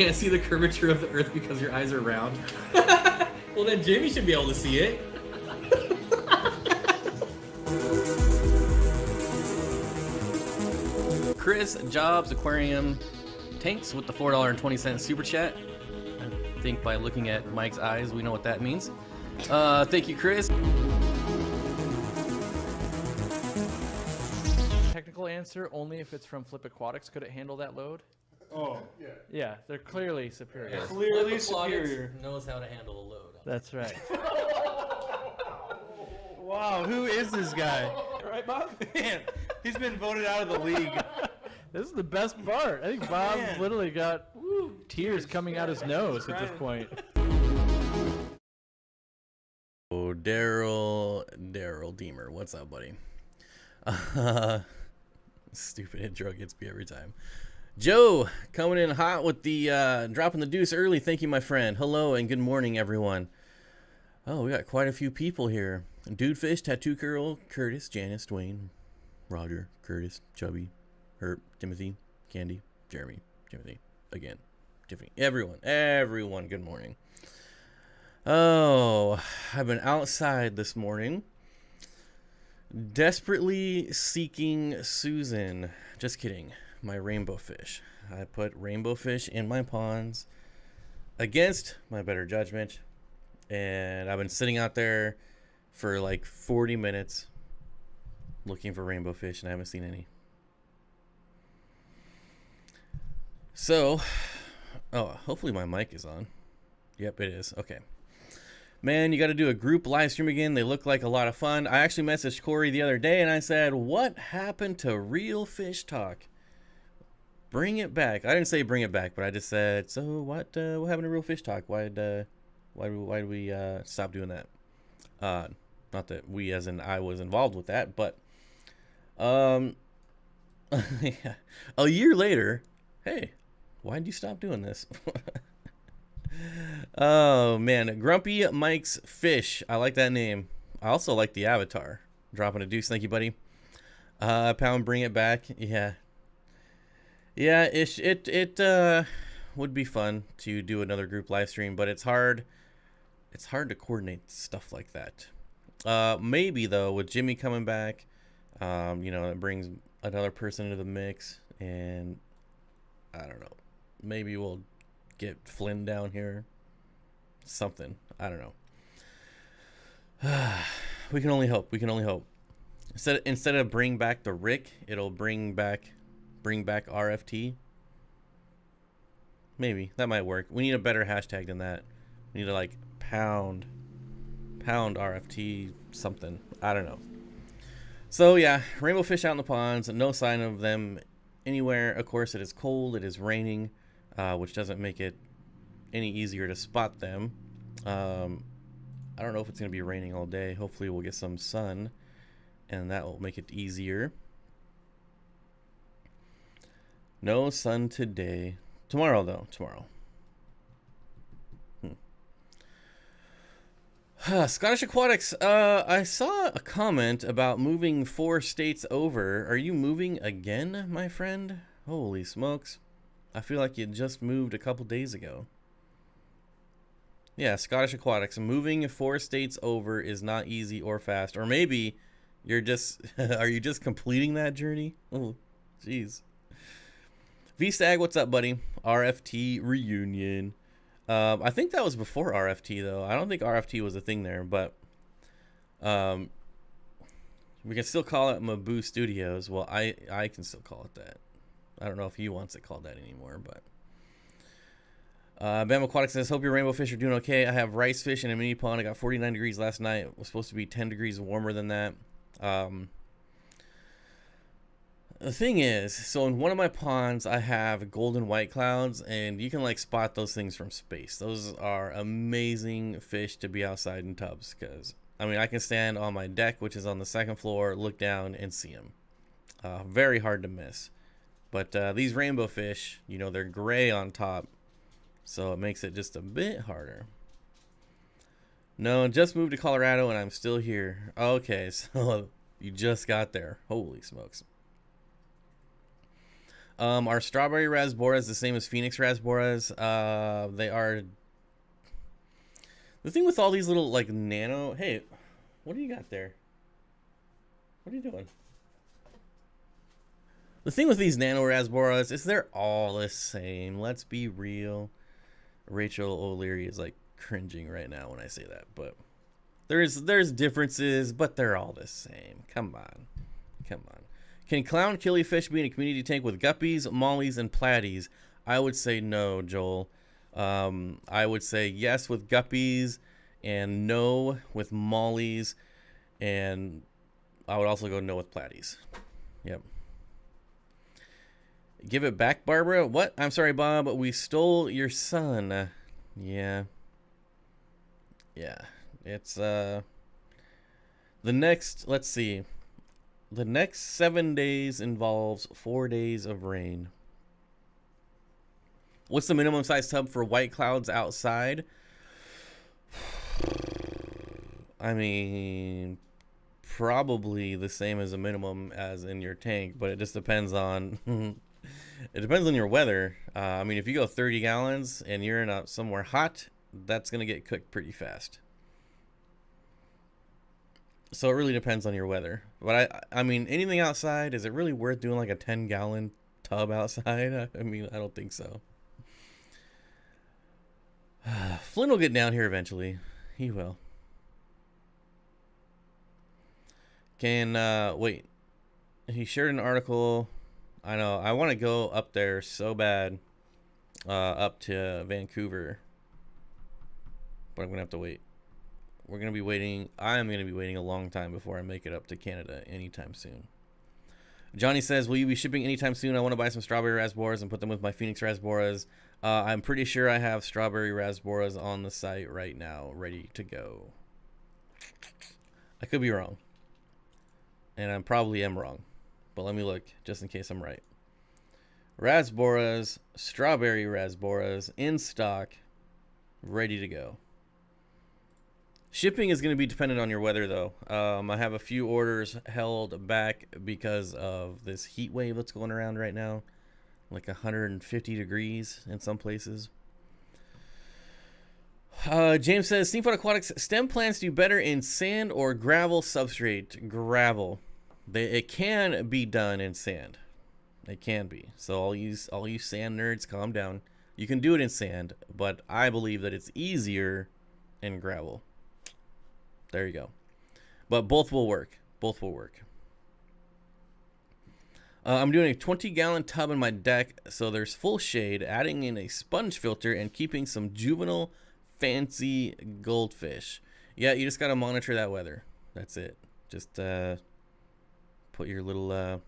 can't see the curvature of the Earth because your eyes are round. Well, then Jamie should be able to see it. Chris Jobs Aquarium tanks with the $4.20 super chat. I think by looking at Mike's eyes, we know what that means. Thank you, Chris. Technical answer, only if it's from Flip Aquatics could it handle that load. Oh, yeah. Yeah, they're clearly superior. Yeah. Clearly Flip Aquatics superior. knows how to handle a load. That's right. Wow, who is this guy? Right, Bob? Man, he's been voted out of the league. This is the best part. I think Bob Man. literally got tears coming out his nose at this point. Oh, Daryl Deemer, what's up, buddy? Stupid intro gets me every time. Joe coming in hot with the dropping the deuce early. Thank you, my friend. Hello and good morning, everyone. Oh, we got quite a few people here. Dude Fish, Tattoo Girl, Curtis, Janice, Dwayne, Roger, Curtis, Chubby, Herb, Timothy, Candy, Jeremy, Timothy, again, Tiffany, everyone, good morning. Oh, I've been outside this morning, desperately seeking Susan. Just kidding, my rainbow fish. I put rainbow fish in my ponds against my better judgment, and I've been sitting out there for like 40 minutes looking for rainbow fish, and I haven't seen any. So, oh, hopefully my mic is on. Yep, it is. Okay. Man, you got to do a group live stream again. They look like a lot of fun. I actually messaged Corey the other day, and I said, what happened to real fish talk? Bring it back. I didn't say bring it back, but I just said, so what happened to real fish talk? Why did we stop doing that? Not that we, as in I, was involved with that, but yeah. A year later, hey, why'd you stop doing this? Oh man, Grumpy Mike's Fish. I like that name. I also like the avatar. Dropping a deuce, thank you, buddy. Pound, bring it back. Yeah, it would be fun to do another group live stream, but it's hard. It's hard to coordinate stuff like that. Maybe though, with Jimmy coming back, it brings another person into the mix, and I don't know. Maybe we'll get Flynn down here. Something. I don't know. We can only hope. Instead of bring back the Rick, it'll bring back RFT. Maybe that might work. We need a better hashtag than that. We need to like pound RFT something. I don't know. So yeah, rainbow fish out in the ponds. No sign of them anywhere. Of course, it is cold. It is raining, which doesn't make it any easier to spot them. I don't know if it's going to be raining all day. Hopefully we'll get some sun, and that will make it easier. No sun today. Tomorrow, though. Tomorrow. Scottish Aquatics. I saw a comment about moving 4 states over. Are you moving again, my friend? Holy smokes. I feel like you just moved a couple days ago. Yeah, Scottish Aquatics. Moving 4 states over is not easy or fast. Or maybe you're just... are you just completing that journey? Oh, jeez. V-Stag, what's up, buddy? RFT reunion. I think that was before RFT, though. I don't think RFT was a thing there, but... we can still call it Mabu Studios. Well, I can still call it that. I don't know if he wants it called that anymore, but... Bam Aquatics says, hope your rainbow fish are doing okay. I have rice fish in a mini pond. I got 49 degrees last night. It was supposed to be 10 degrees warmer than that. The thing is, so in one of my ponds, I have golden white clouds, and you can like spot those things from space. Those are amazing fish to be outside in tubs, because, I mean, I can stand on my deck, which is on the 2nd floor, look down and see them. Very hard to miss. But these rainbow fish, they're gray on top. So it makes it just a bit harder. No, just moved to Colorado and I'm still here. Okay, so you just got there. Holy smokes. Our strawberry rasboras the same as Phoenix rasboras. They are. The thing with all these little like nano. Hey, what do you got there? What are you doing? The thing with these nano rasboras is they're all the same. Let's be real. Rachel O'Leary is like cringing right now when I say that, but there's differences, but they're all the same. Come on. Can clown killifish be in a community tank with guppies, mollies, and platies? I would say no, Joel. I would say yes with guppies and no with mollies, and I would also go no with platies. Yep. Give it back, Barbara. What? I'm sorry, Bob. We stole your son. Yeah. It's the next. Let's see. The next 7 days involves 4 days of rain. What's the minimum size tub for white clouds outside? I mean, probably the same as a minimum as in your tank, but it just depends on it depends on your weather. I mean, if you go 30 gallons and you're in somewhere hot, that's gonna get cooked pretty fast. So it really depends on your weather. But I mean, anything outside, is it really worth doing like a 10-gallon tub outside? I mean, I don't think so. Flynn will get down here eventually. He will. Wait. He shared an article. I know. I want to go up there so bad. Up to Vancouver. But I'm going to have to wait. We're going to be waiting. I'm going to be waiting a long time before I make it up to Canada anytime soon. Johnny says, will you be shipping anytime soon? I want to buy some strawberry rasboras and put them with my Phoenix rasboras. I'm pretty sure I have strawberry rasboras on the site right now, ready to go. I could be wrong. And I probably am wrong. But let me look, just in case I'm right. Rasboras, strawberry rasboras, in stock, ready to go. Shipping is going to be dependent on your weather, though. I have a few orders held back because of this heat wave that's going around right now. Like 150 degrees in some places. James says, Steamfoot Aquatics, stem plants do better in sand or gravel substrate? Gravel. It can be done in sand. It can be. So all you sand nerds, calm down. You can do it in sand, but I believe that it's easier in gravel. There you go. But both will work. Both will work. I'm doing a 20-gallon tub in my deck, so there's full shade, adding in a sponge filter and keeping some juvenile fancy goldfish. Yeah, you just got to monitor that weather. That's it. Just put your little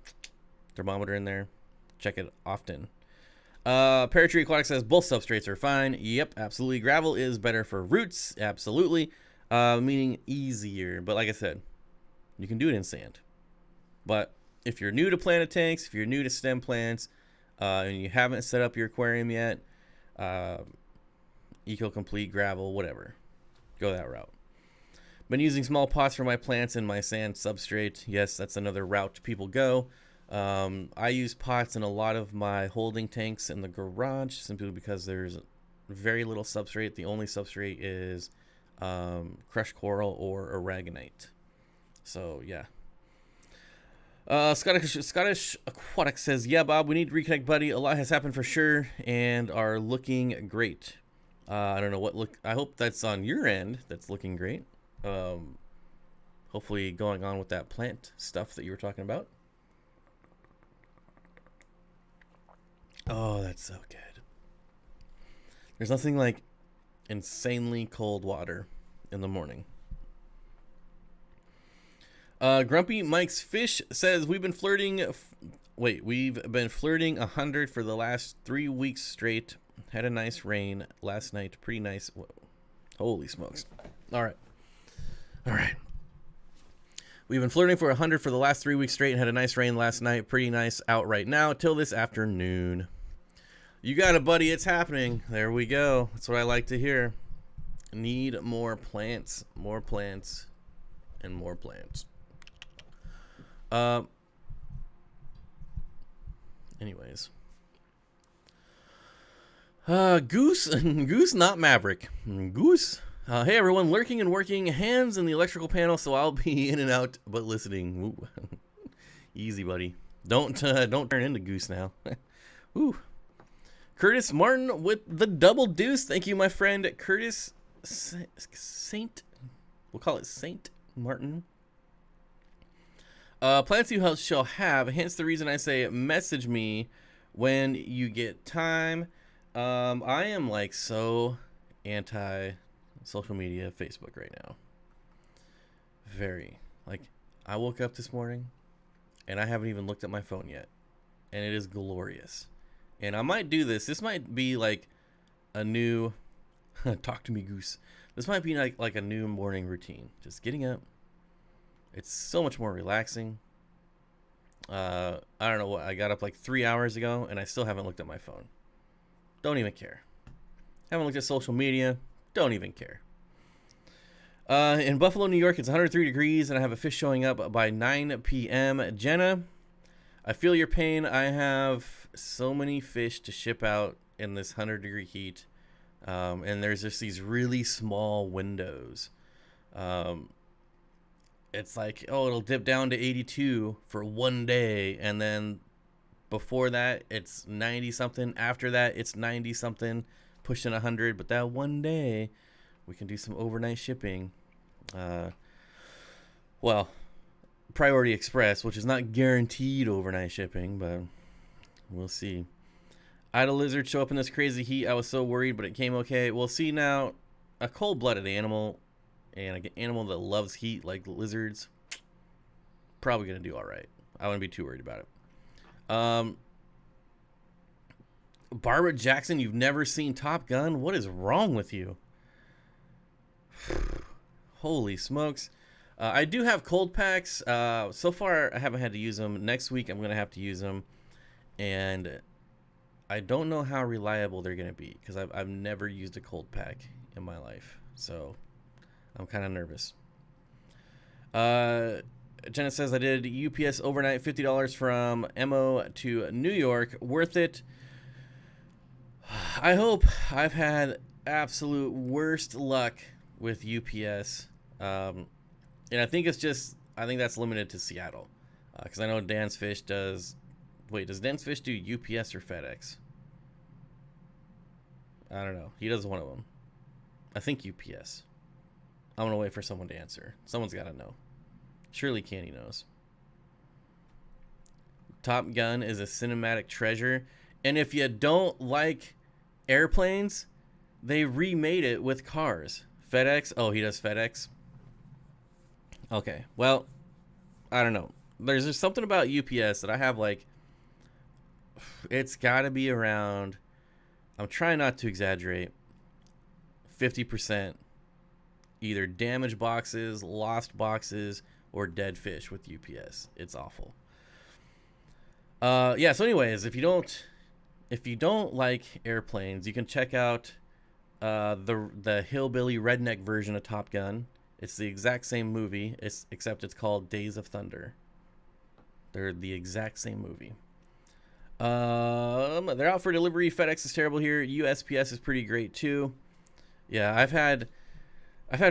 thermometer in there. Check it often. Paratree Aquatic says both substrates are fine. Yep, absolutely. Gravel is better for roots. Absolutely. Meaning easier. But like I said, you can do it in sand. But if you're new to planted tanks, if you're new to stem plants, and you haven't set up your aquarium yet, Eco Complete, gravel, whatever. Go that route. Been using small pots for my plants and my sand substrate. Yes, that's another route people go. I use pots in a lot of my holding tanks in the garage simply because there's very little substrate. The only substrate is crushed coral or aragonite. So, yeah. Scottish Aquatic says, yeah, Bob, we need to reconnect, buddy. A lot has happened for sure and are looking great. I don't know what look. I hope that's on your end. That's looking great. Hopefully going on with that plant stuff that you were talking about. Oh, that's so good. There's nothing like insanely cold water in the morning. Grumpy Mike's Fish says we've been flirting. We've been flirting 100 for the last 3 weeks straight. Had a nice rain last night. Pretty nice. Whoa. Holy smokes! All right. We've been flirting for 100 for the last 3 weeks straight and had a nice rain last night. Pretty nice out right now till this afternoon. You got it, buddy. It's happening. There we go. That's what I like to hear. Need more plants, and more plants. Anyways, Goose, Goose, not Maverick. Goose. Hey everyone, lurking and working, hands in the electrical panel, so I'll be in and out, but listening. Ooh. Easy, buddy. Don't turn into Goose now. Ooh. Curtis Martin with the double deuce. Thank you, my friend Curtis Saint. We'll call it Saint Martin. Plans you shall have. Hence the reason I say message me when you get time. I am like so anti social media, Facebook right now. Very. Like, I woke up this morning and I haven't even looked at my phone yet, and it is glorious. And I might do this. This might be like a new talk to me, Goose. This might be like a new morning routine. Just getting up. It's so much more relaxing. I don't know what. I got up like 3 hours ago and I still haven't looked at my phone. Don't even care. Haven't looked at social media. Don't even care. In Buffalo, New York, it's 103 degrees and I have a fish showing up by 9 p.m. Jenna, I feel your pain. I have so many fish to ship out in this 100-degree heat. And there's just these really small windows. It's like, oh, it'll dip down to 82 for one day. And then before that, it's 90-something. After that, it's 90-something, pushing 100. But that one day, we can do some overnight shipping. Well, Priority Express, which is not guaranteed overnight shipping, but we'll see. I had a lizard show up in this crazy heat. I was so worried, but it came okay. We'll see now. A cold-blooded animal and an animal that loves heat like lizards, probably going to do all right. I wouldn't be too worried about it. Barbara Jackson, you've never seen Top Gun? What is wrong with you? Holy smokes. I do have cold packs. So far, I haven't had to use them. Next week, I'm going to have to use them. And I don't know how reliable they're going to be because I've never used a cold pack in my life. So I'm kind of nervous. Jenna says I did UPS overnight, $50 from Mo to New York. Worth it. I hope. I've had absolute worst luck with UPS. And I think that's limited to Seattle. Because I know Dan's Fish does. Wait, does Dan's Fish do UPS or FedEx? I don't know. He does one of them. I think UPS. I'm going to wait for someone to answer. Someone's got to know. Surely Candy knows. Top Gun is a cinematic treasure. And if you don't like airplanes, they remade it with cars. FedEx. Oh, he does FedEx. Okay. Well, I don't know. There's just something about UPS that I have like, it's got to be around, I'm trying not to exaggerate, 50% either damaged boxes, lost boxes, or dead fish with UPS. It's awful. Yeah, so anyways, if you don't like airplanes, you can check out the hillbilly redneck version of Top Gun. It's the exact same movie, except it's called Days of Thunder. They're the exact same movie. They're out for delivery. FedEx is terrible here. USPS is pretty great too. Yeah, I've had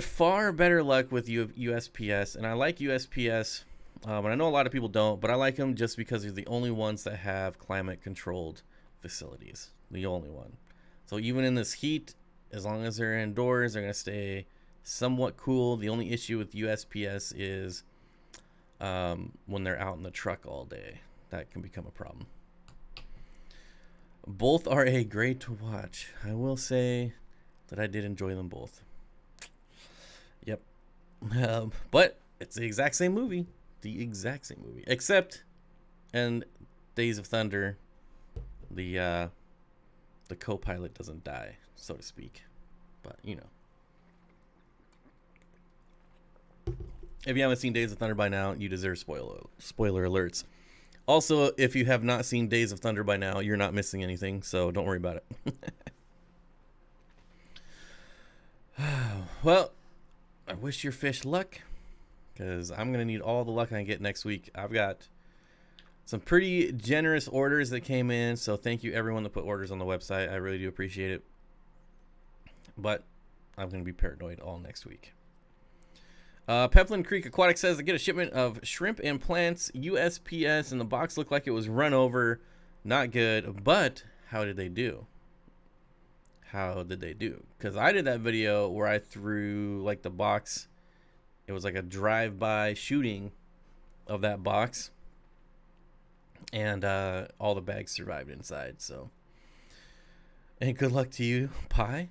far better luck with USPS, and I like USPS. And I know a lot of people don't, but I like them just because they're the only ones that have climate-controlled facilities. The only one. So even in this heat, as long as they're indoors, they're going to stay somewhat cool. The only issue with USPS is when they're out in the truck all day. That can become a problem. Both are great to watch. I will say that I did enjoy them both. Yep. But it's the exact same movie. The exact same movie. Except in Days of Thunder, the co-pilot doesn't die, so to speak. But, you know. If you haven't seen Days of Thunder by now, you deserve spoiler alerts. Also, if you have not seen Days of Thunder by now, you're not missing anything, so don't worry about it. Well, I wish your fish luck, because I'm going to need all the luck I can get next week. I've got some pretty generous orders that came in. So thank you everyone that put orders on the website. I really do appreciate it. But I'm going to be paranoid all next week. Peplin Creek Aquatic says to get a shipment of shrimp and plants, USPS, and the box looked like it was run over. Not good, but how did they do? How did they do? Because I did that video where I threw like the box. It was like a drive-by shooting of that box. And all the bags survived inside, so. And good luck to you. Pie?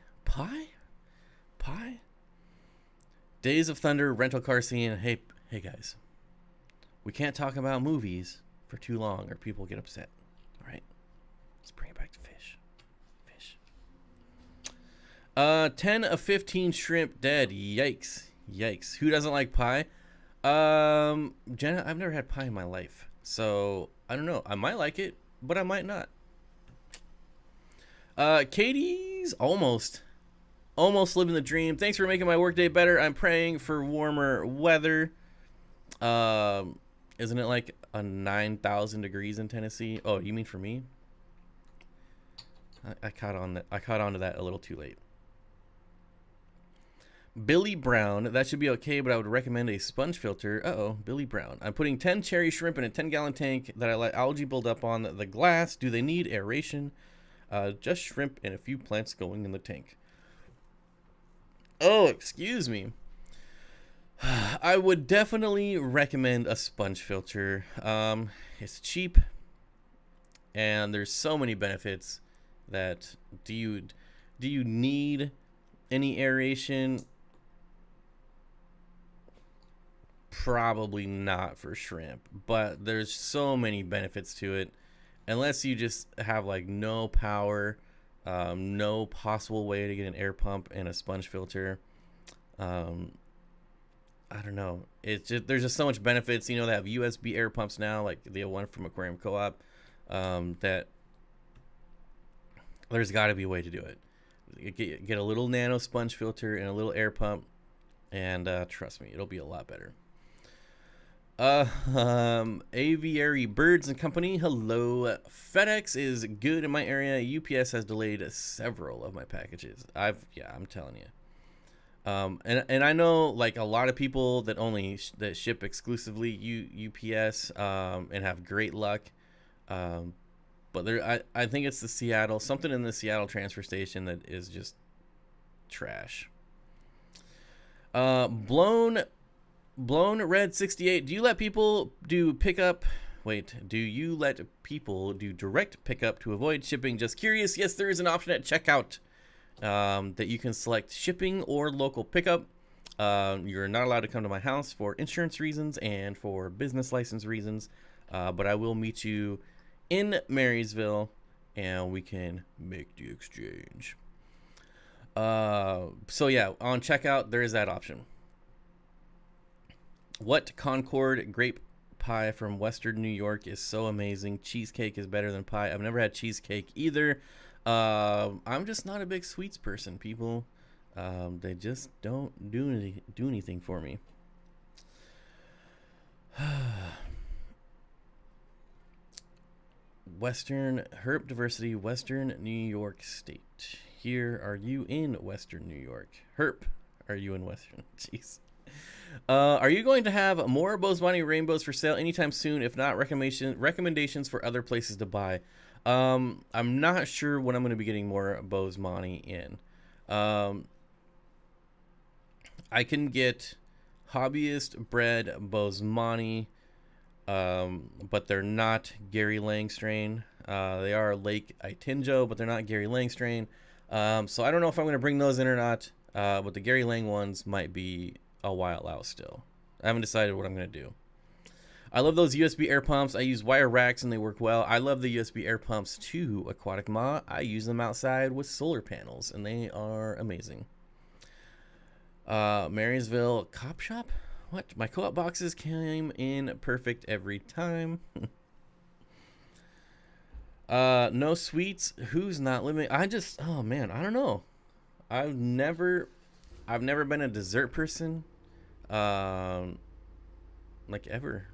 Days of Thunder rental car scene. Hey guys, we can't talk about movies for too long or people get upset. All right, let's bring it back to fish. 10 of 15 shrimp dead. Yikes. Who doesn't like pie? Jenna, I've never had pie in my life, so I don't know. I might like it, but I might not. Katie's almost living the dream. Thanks for making my workday better. I'm praying for warmer weather. Isn't it like a 9,000 degrees in Tennessee? Oh, you mean for me? I caught on to that a little too late. Billy Brown, that should be okay, but I would recommend a sponge filter. Billy Brown. I'm putting 10 cherry shrimp in a 10-gallon tank that I let algae build up on the glass. Do they need aeration? Just shrimp and a few plants going in the tank. Oh, excuse me. I would definitely recommend a sponge filter. It's cheap, and there's so many benefits that do you need any aeration? Probably not for shrimp, but there's so many benefits to it. Unless you just have like no power, no possible way to get an air pump and a sponge filter. I don't know. It's just, there's just so much benefits. You know, they have USB air pumps now, like the one from Aquarium Co-op. That there's got to be a way to do it. Get a little nano sponge filter and a little air pump, and trust me, it'll be a lot better. Aviary Birds and Company. Hello. FedEx is good in my area. UPS has delayed several of my packages. I'm telling you. And I know like a lot of people that ship exclusively UPS and have great luck. But I think it's something in the Seattle transfer station that is just trash. Blown Red 68. Do you let people do pickup? Wait, do you let people do direct pickup to avoid shipping? Just curious. Yes, there is an option at checkout that you can select shipping or local pickup. You're not allowed to come to my house for insurance reasons and for business license reasons, but I will meet you in Marysville and we can make the exchange. So yeah, on checkout there is that option. What Concord grape pie from Western New York is so amazing. Cheesecake is better than pie. I've never had cheesecake either. I'm just not a big sweets person, people. They just don't do anything for me. Western herb diversity, Western New York State. Here, are you in Western New York? Herp, are you in Western? Jeez. Are you going to have more Bosemani rainbows for sale anytime soon? If not, recommendations for other places to buy. I'm not sure when I'm going to be getting more Bosemani in. I can get hobbyist bred Bosemani, but they're not Gary Lang strain. They are Lake Itinjo, but they're not Gary Lang strain. So I don't know if I'm going to bring those in or not. But the Gary Lang ones might be a while out still. I haven't decided what I'm going to do. I love those USB air pumps. I use wire racks and they work well. I love the USB air pumps too, Aquatic Ma. I use them outside with solar panels and they are amazing. Marysville Cop Shop? What? My co-op boxes came in perfect every time. No sweets. Who's not living? Oh man, I don't know. I've never been a dessert person. Like ever.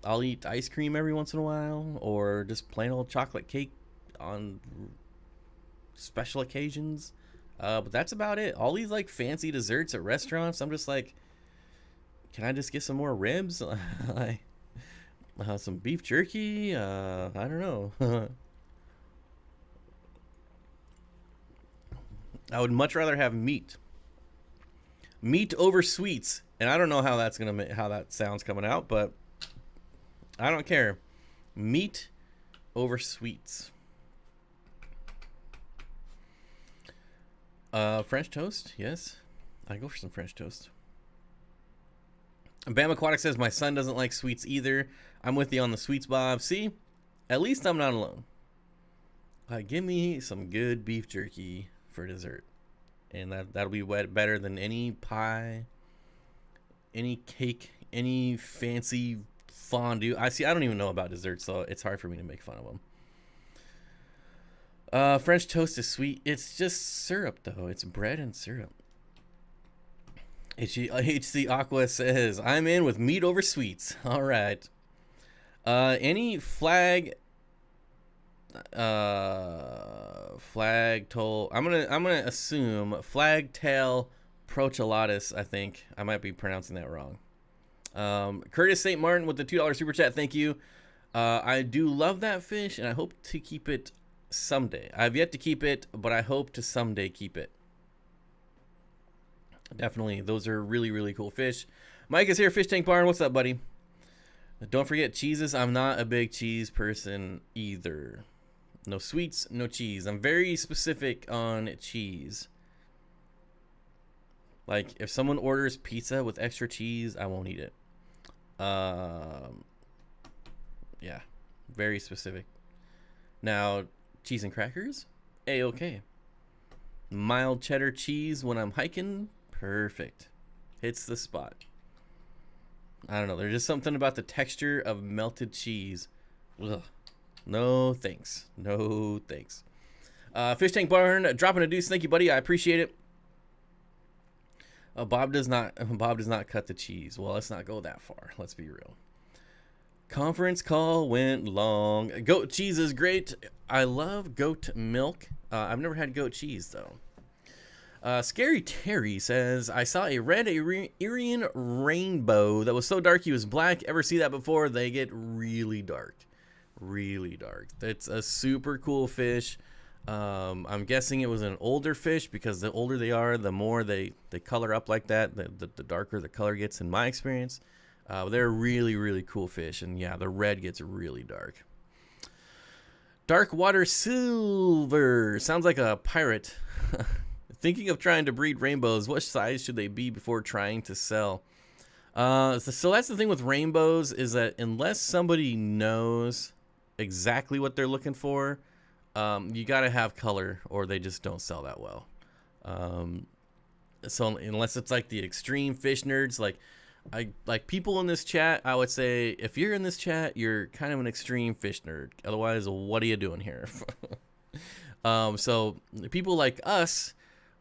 I'll eat ice cream every once in a while, or just plain old chocolate cake on special occasions. But that's about it. All these like fancy desserts at restaurants, I'm just like, can I just get some more ribs? Like, some beef jerky? I don't know. I would much rather have meat. Meat over sweets. And I don't know how that's gonna how that sounds coming out, but I don't care. Meat over sweets. French toast, yes. I go for some French toast. Bam Aquatic says my son doesn't like sweets either. I'm with you on the sweets, Bob. See, at least I'm not alone. Give me some good beef jerky for dessert, and that'll be better than any pie, any cake, any fancy fondue. I don't even know about desserts, so it's hard for me to make fun of them. French toast is sweet. It's just syrup, though. It's bread and syrup. HC Aqua says, I'm in with meat over sweets. All right. Any flag toll. I'm gonna assume flagtail prochelatus. I think I might be pronouncing that wrong. Curtis St. Martin with the $2 super chat. Thank you. I do love that fish, and I hope to keep it someday. I've yet to keep it, but I hope to someday keep it. Definitely, those are really, really cool fish. Mike is here, Fish Tank Barn. What's up, buddy? Don't forget cheeses. I'm not a big cheese person either. No sweets, no cheese. I'm very specific on cheese. Like, if someone orders pizza with extra cheese, I won't eat it. Yeah, very specific. Now, cheese and crackers? A-okay. Mild cheddar cheese when I'm hiking? Perfect. Hits the spot. I don't know. There's just something about the texture of melted cheese. Ugh. No thanks. No thanks. Fish Tank Barn, dropping a deuce. Thank you, buddy. I appreciate it. Bob does not cut the cheese. Well, let's not go that far. Let's be real. Conference call went long. Goat cheese is great. I love goat milk. I've never had goat cheese, though. Scary Terry says, I saw a red Irian rainbow that was so dark he was black. Ever see that before? They get really dark. Really dark. It's a super cool fish. I'm guessing it was an older fish because the older they are, the more they color up like that. The darker the color gets in my experience. They're really, really cool fish. And yeah, the red gets really dark. Dark water silver. Sounds like a pirate. Thinking of trying to breed rainbows, what size should they be before trying to sell? So that's the thing with rainbows, is that unless somebody knows exactly what they're looking for, you got to have color or they just don't sell that well. So unless it's like the extreme fish nerds, like people in this chat, I would say if you're in this chat, you're kind of an extreme fish nerd. Otherwise, what are you doing here? So people like us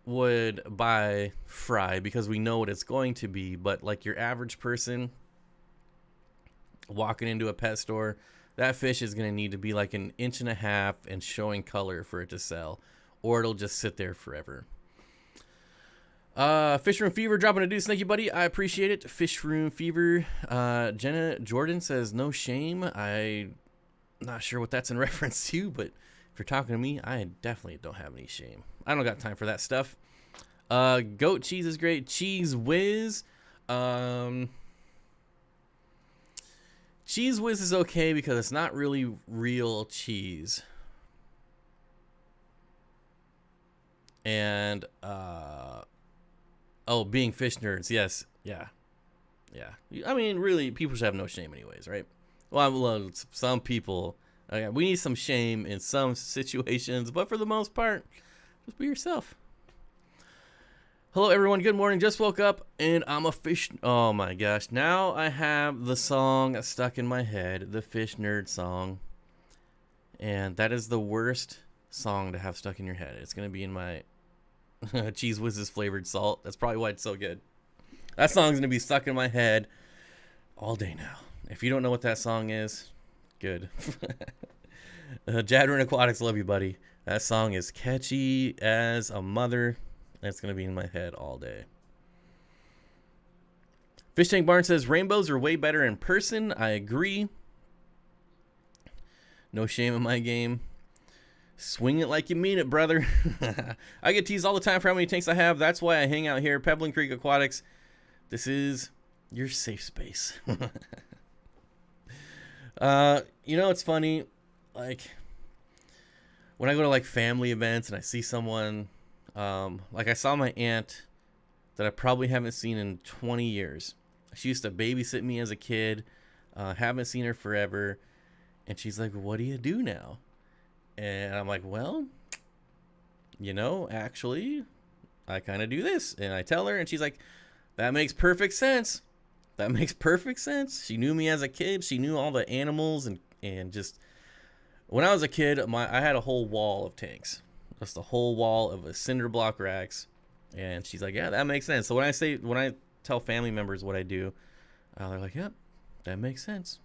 would buy fry because we know what it's going to be, but like your average person walking into a pet store, that fish is going to need to be like 1.5 inches and showing color for it to sell, or it'll just sit there forever. Fishroom Fever dropping a deuce. Thank you, buddy. I appreciate it. Fishroom Fever. Jenna Jordan says no shame. I'm not sure what that's in reference to, but if you're talking to me, I definitely don't have any shame. I don't got time for that stuff. Goat cheese is great. Cheese Whiz. Cheese Whiz is okay because it's not really real cheese. And, being fish nerds. Yes. Yeah. Yeah. I mean, really, people should have no shame anyways, right? Well, some people... we need some shame in some situations, but for the most part, just be yourself. Hello, everyone. Good morning. Just woke up, and I'm a fish... Oh, my gosh. Now I have the song stuck in my head, the Fish Nerd song. And that is the worst song to have stuck in your head. It's going to be in my Cheese Whizz's flavored salt. That's probably why it's so good. That song's going to be stuck in my head all day now. If you don't know what that song is, good. Jadron Aquatics, love you, buddy. That song is catchy as a mother. It's going to be in my head all day. Fish Tank Barn says, rainbows are way better in person. I agree. No shame in my game. Swing it like you mean it, brother. I get teased all the time for how many tanks I have. That's why I hang out here. Pebbling Creek Aquatics. This is your safe space. You know, it's funny. Like, when I go to like family events and I see someone, like I saw my aunt that I probably haven't seen in 20 years. She used to babysit me as a kid. Haven't seen her forever. And she's like, what do you do now? And I'm like, well, you know, actually, I kind of do this. And I tell her, and she's like, that makes perfect sense. That makes perfect sense. She knew me as a kid. She knew all the animals and just, when I was a kid, I had a whole wall of tanks. Just a whole wall of cinder block racks. And she's like, yeah, that makes sense. So when I tell family members what I do, they're like, yep, that makes sense.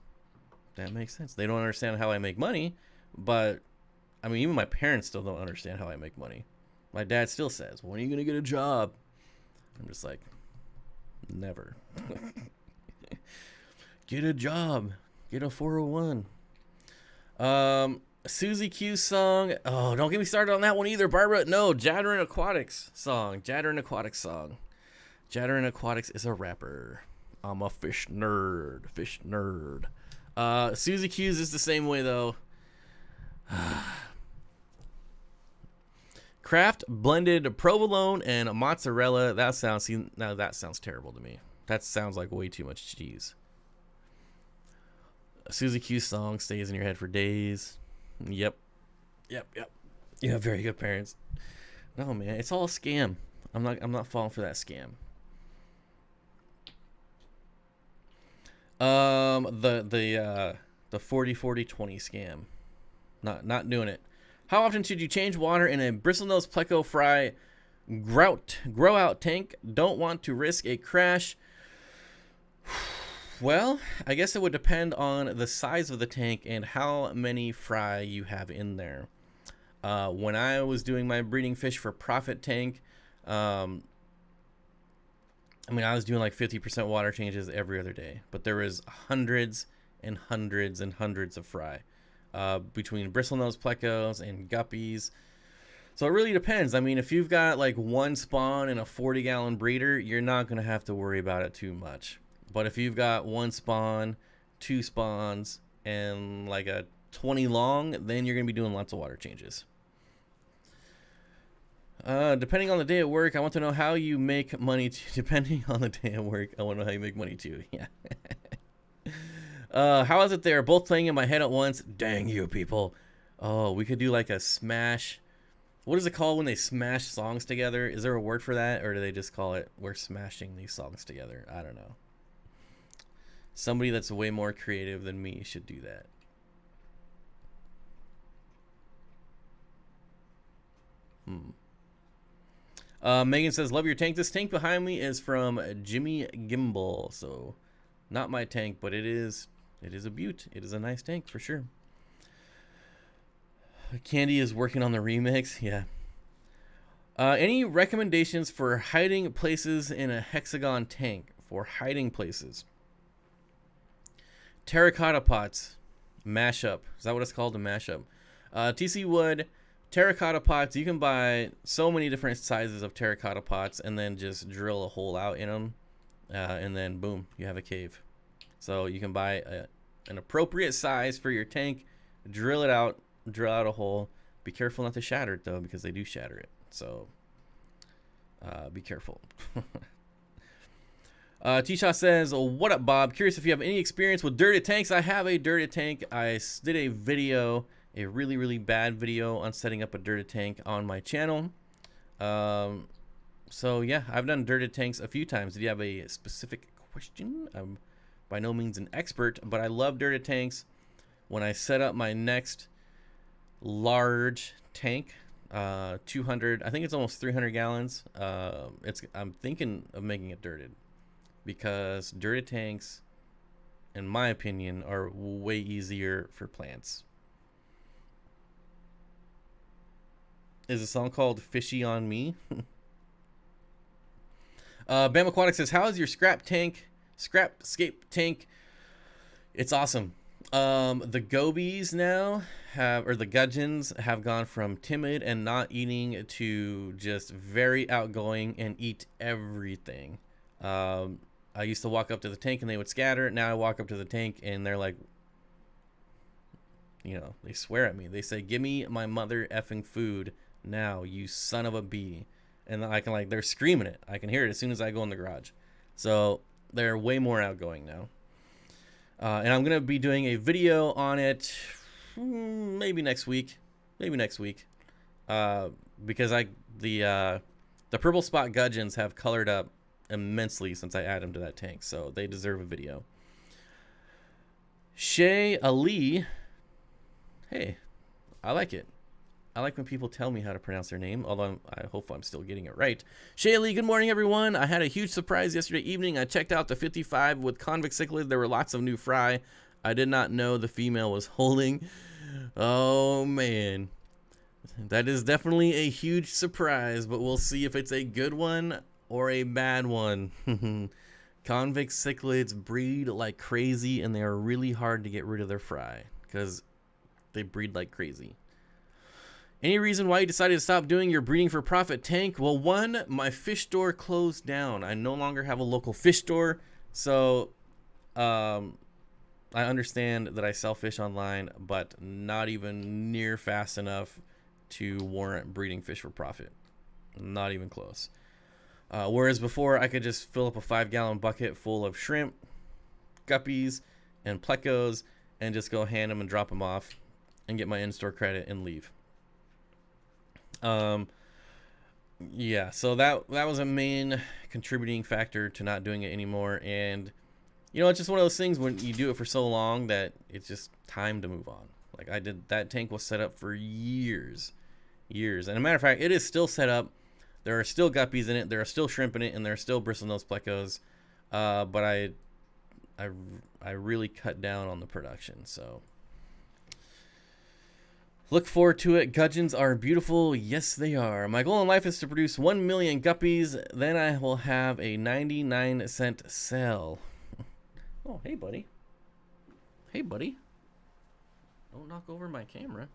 That makes sense. They don't understand how I make money, but I mean, even my parents still don't understand how I make money. My dad still says, when are you going to get a job? I'm just like, never. Get a job. Get a 401. Susie Q song. Oh, don't get me started on that one either, Barbara. No, Jadron Aquatics song. Jadron Aquatics song. Jadron Aquatics is a rapper. I'm a fish nerd. Fish nerd. Susie Q's is the same way though. Kraft blended provolone and mozzarella. That sounds terrible to me. That sounds like way too much cheese. Susie Q's song stays in your head for days. Yep. You have very good parents. No, man, it's all a scam. I'm not falling for that scam. The 40-40-20 scam. Not doing it. How often should you change water in a bristlenose pleco fry grow out tank? Don't want to risk a crash. Well, I guess it would depend on the size of the tank and how many fry you have in there. When I was doing my breeding fish for profit tank, I was doing like 50% water changes every other day, but there was hundreds and hundreds and hundreds of fry between bristlenose plecos and guppies. So it really depends. I mean, if you've got like one spawn in a 40-gallon breeder, you're not going to have to worry about it too much. But if you've got one spawn, two spawns, and like a 20 long, then you're going to be doing lots of water changes. Depending on the day at work, I want to know how you make money. Depending on the day at work, I want to know how you make money too. Yeah. How is it there? Both playing in my head at once. Dang you people. Oh, we could do like a smash. What is it called when they smash songs together? Is there a word for that? Or do they just call it, we're smashing these songs together? I don't know. Somebody that's way more creative than me should do that. Megan says, love your tank. This tank behind me is from Jimmy Gimbal. So not my tank, but it is a beaut. It is a nice tank for sure. Candy is working on the remix. Yeah. Any recommendations for hiding places in a hexagon tank? For hiding places. Terracotta pots. Mashup. Is that what it's called? A mashup. TC Wood. Terracotta pots. You can buy so many different sizes of terracotta pots and then just drill a hole out in them. And then boom, you have a cave. So you can buy an appropriate size for your tank. Drill it out. Drill out a hole. Be careful not to shatter it though, because they do shatter it. So be careful. T-Shaw says, what up, Bob? Curious if you have any experience with dirted tanks. I have a dirted tank. I did a video, a really, really bad video on setting up a dirted tank on my channel. So yeah, I've done dirted tanks a few times. Did you have a specific question? I'm by no means an expert, but I love dirted tanks. When I set up my next large tank, 200, I think it's almost 300 gallons. I'm thinking of making it dirted. Because dirted tanks in my opinion, are way easier for plants. Is a song called Fishy on Me. Bam Aquatic says, how is your scrapscape tank? It's awesome. The Gobies now or the gudgeons have gone from timid and not eating to just very outgoing and eat everything. I used to walk up to the tank and they would scatter. Now I walk up to the tank and they're like, they swear at me. They say, give me my mother effing food now, you son of a bee. And I can they're screaming it. I can hear it as soon as I go in the garage. So they're way more outgoing now. And I'm going to be doing a video on it maybe next week. Because the purple spot gudgeons have colored up immensely since I added them to that tank. So they deserve a video. Shay Ali. Hey, I like it. I like when people tell me how to pronounce their name, although I hope I'm still getting it right. Shaylee, good morning, everyone. I had a huge surprise yesterday evening. I checked out the 55 with convict cichlid. There were lots of new fry. I did not know the female was holding. Oh, man. That is definitely a huge surprise, but we'll see if it's a good one or a bad one. Convict cichlids breed like crazy, and they are really hard to get rid of their fry because they breed like crazy. Any reason why you decided to stop doing your breeding for profit tank? Well, one, my fish store closed down. I no longer have a local fish store. So I understand that I sell fish online, but not even near fast enough to warrant breeding fish for profit. Not even close. Whereas before, I could just fill up a 5-gallon bucket full of shrimp, guppies, and plecos, and just go hand them and drop them off and get my in-store credit and leave. Yeah, so that was a main contributing factor to not doing it anymore. And it's just one of those things when you do it for so long that it's just time to move on. Like that tank was set up for years. And a matter of fact, it is still set up. There are still guppies in it, there are still shrimp in it, and there are still bristlenose plecos. But I really cut down on the production, so look forward to it. Gudgeons are beautiful. Yes, they are. My goal in life is to produce 1 million guppies. Then I will have a 99-cent sale. Oh, hey, buddy. Hey, buddy. Don't knock over my camera.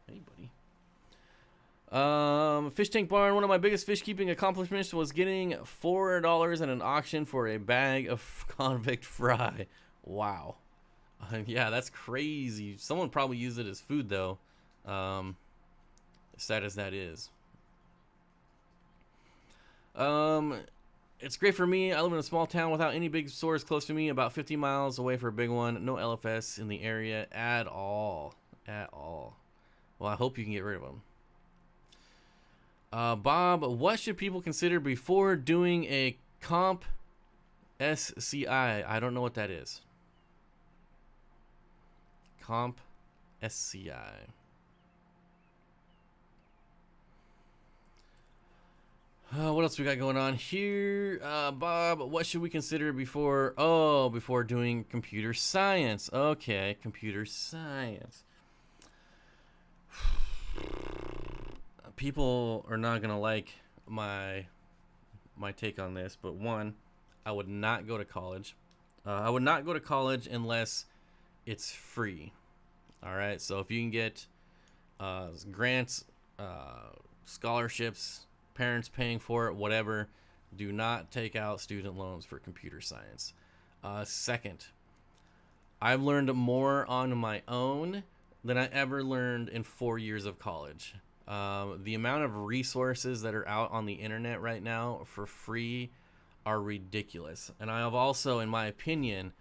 Hey, buddy. Fish tank barn. One of my biggest fish keeping accomplishments was getting $4 at an auction for a bag of convict fry. Wow. Yeah, that's crazy. Someone probably used it as food, though. Sad as that is. It's great for me. I live in a small town without any big stores close to me, about 50 miles away for a big one. No LFS in the area at all. Well, I hope you can get rid of them. Bob, what should people consider before doing a comp SCI? I don't know what that is. Comp SCI. What else we got going on here? Bob, what should we consider before doing computer science? Okay, computer science. People are not gonna like my take on this, but one, I would not go to college. I would not go to college unless it's free. All right, so if you can get grants, scholarships, parents paying for it, whatever, do not take out student loans for computer science. Second, I've learned more on my own than I ever learned in 4 years of college. The amount of resources that are out on the internet right now for free are ridiculous. And I have also, in my opinion,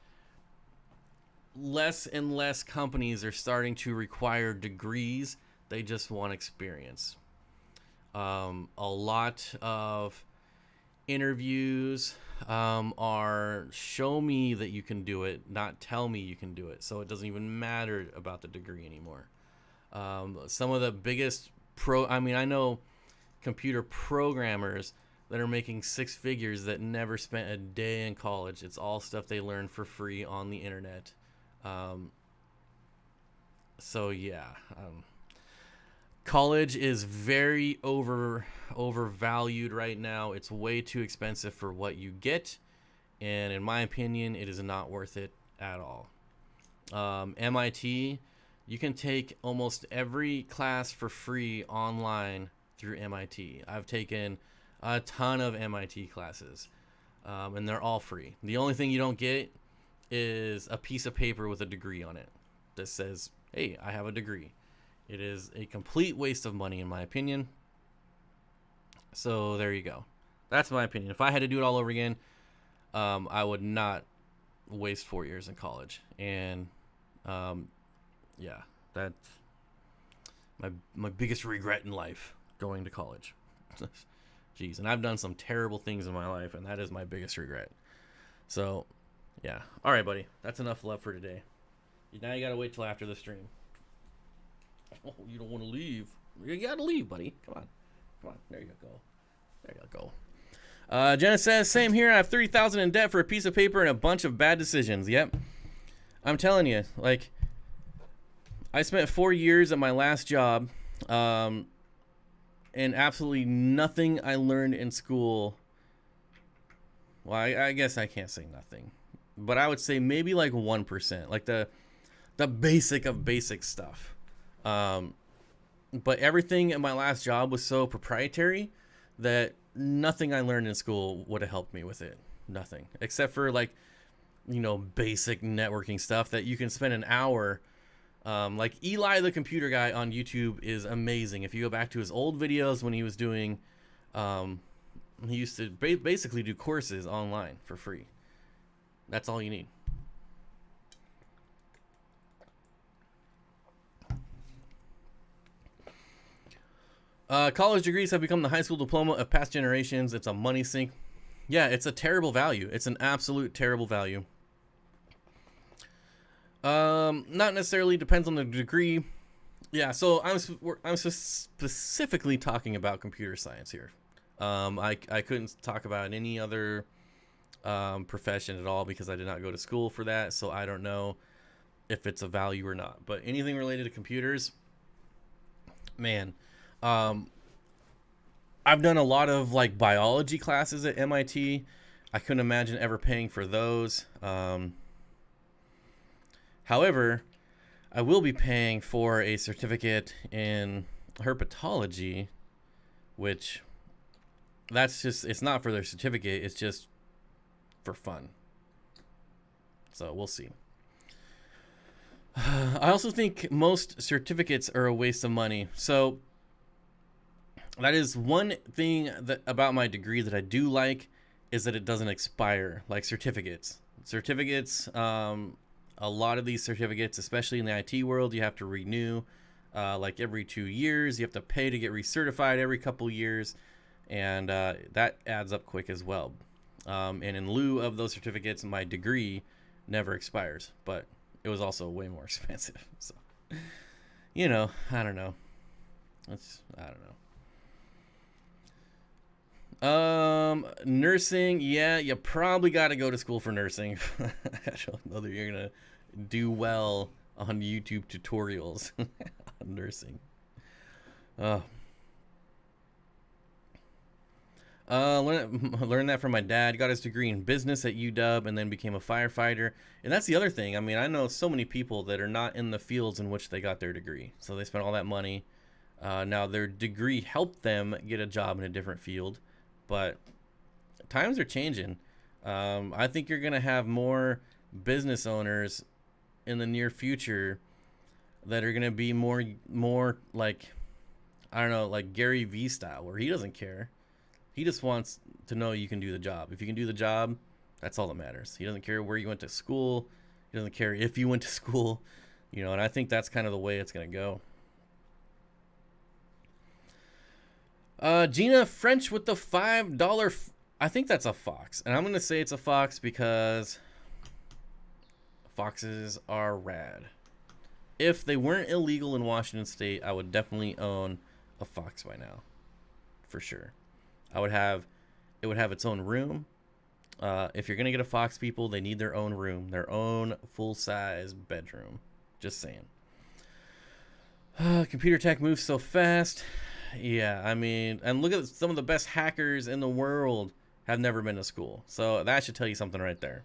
less and less companies are starting to require degrees. They just want experience. A lot of interviews are show me that you can do it, not tell me you can do it. So it doesn't even matter about the degree anymore. Some of the biggest I know computer programmers that are making six figures that never spent a day in college. It's all stuff they learn for free on the internet. So yeah, college is very overvalued right now. It's way too expensive for what you get, and in my opinion, it is not worth it at all. MIT, you can take almost every class for free online through MIT. I've taken a ton of MIT classes, and they're all free. The only thing you don't get is a piece of paper with a degree on it that says, hey, I have a degree. It is a complete waste of money, in my opinion. So there you go. That's my opinion. If I had to do it all over again, I would not waste 4 years in college. And yeah, that's my biggest regret in life, going to college. Jeez, and I've done some terrible things in my life, and that is my biggest regret. So yeah. All right, buddy. That's enough love for today. Now you gotta wait till after the stream. Oh, you don't want to leave. You gotta leave, buddy. Come on. There you go. Jenna says, same here. I have $30,000 in debt for a piece of paper and a bunch of bad decisions. Yep. I'm telling you, like, I spent 4 years at my last job, and absolutely nothing I learned in school. Well, I guess I can't say nothing, but I would say maybe like 1%, like the basic of basic stuff. But everything in my last job was so proprietary that nothing I learned in school would have helped me with it. Nothing, except for like, basic networking stuff that you can spend an hour. Like Eli, the computer guy on YouTube, is amazing. If you go back to his old videos when he was doing, he used to basically do courses online for free. That's all you need. College degrees have become the high school diploma of past generations. It's a money sink. Yeah, it's a terrible value. It's an absolute terrible value. Not necessarily, depends on the degree. Yeah, so I'm specifically talking about computer science here. I couldn't talk about any other profession at all because I did not go to school for that, so I don't know if it's a value or not. But anything related to computers, man. I've done a lot of like biology classes at MIT. I couldn't imagine ever paying for those. However, I will be paying for a certificate in herpetology, which it's not for their certificate, it's just for fun. So we'll see. I also think most certificates are a waste of money. So that is one thing about my degree that I do like, is that it doesn't expire, like certificates. A lot of these certificates, especially in the IT world, you have to renew like every 2 years. You have to pay to get recertified every couple years, and that adds up quick as well. And in lieu of those certificates, my degree never expires, but it was also way more expensive. So, I don't know. I don't know. Nursing, yeah, you probably got to go to school for nursing. I don't know that you're gonna do well on YouTube tutorials on nursing. Learned that from my dad. Got his degree in business at UW and then became a firefighter. And that's the other thing. I mean, I know so many people that are not in the fields in which they got their degree. So they spent all that money. Now their degree helped them get a job in a different field, but times are changing. I think you're going to have more business owners in the near future that are going to be more like, I don't know, like Gary Vee style, where he doesn't care. He just wants to know you can do the job. If you can do the job, that's all that matters. He doesn't care where you went to school. He doesn't care if you went to school, and I think that's kind of the way it's going to go. Gina French with the $5. I think that's a fox. And I'm going to say it's a fox because foxes are rad. If they weren't illegal in Washington State, I would definitely own a fox by now. For sure. I would have it would have its own room. If you're gonna get a fox, people, they need their own room, their own full-size bedroom. Just saying. Computer tech moves so fast. Yeah, I mean, and look at some of the best hackers in the world have never been to school. So that should tell you something right there.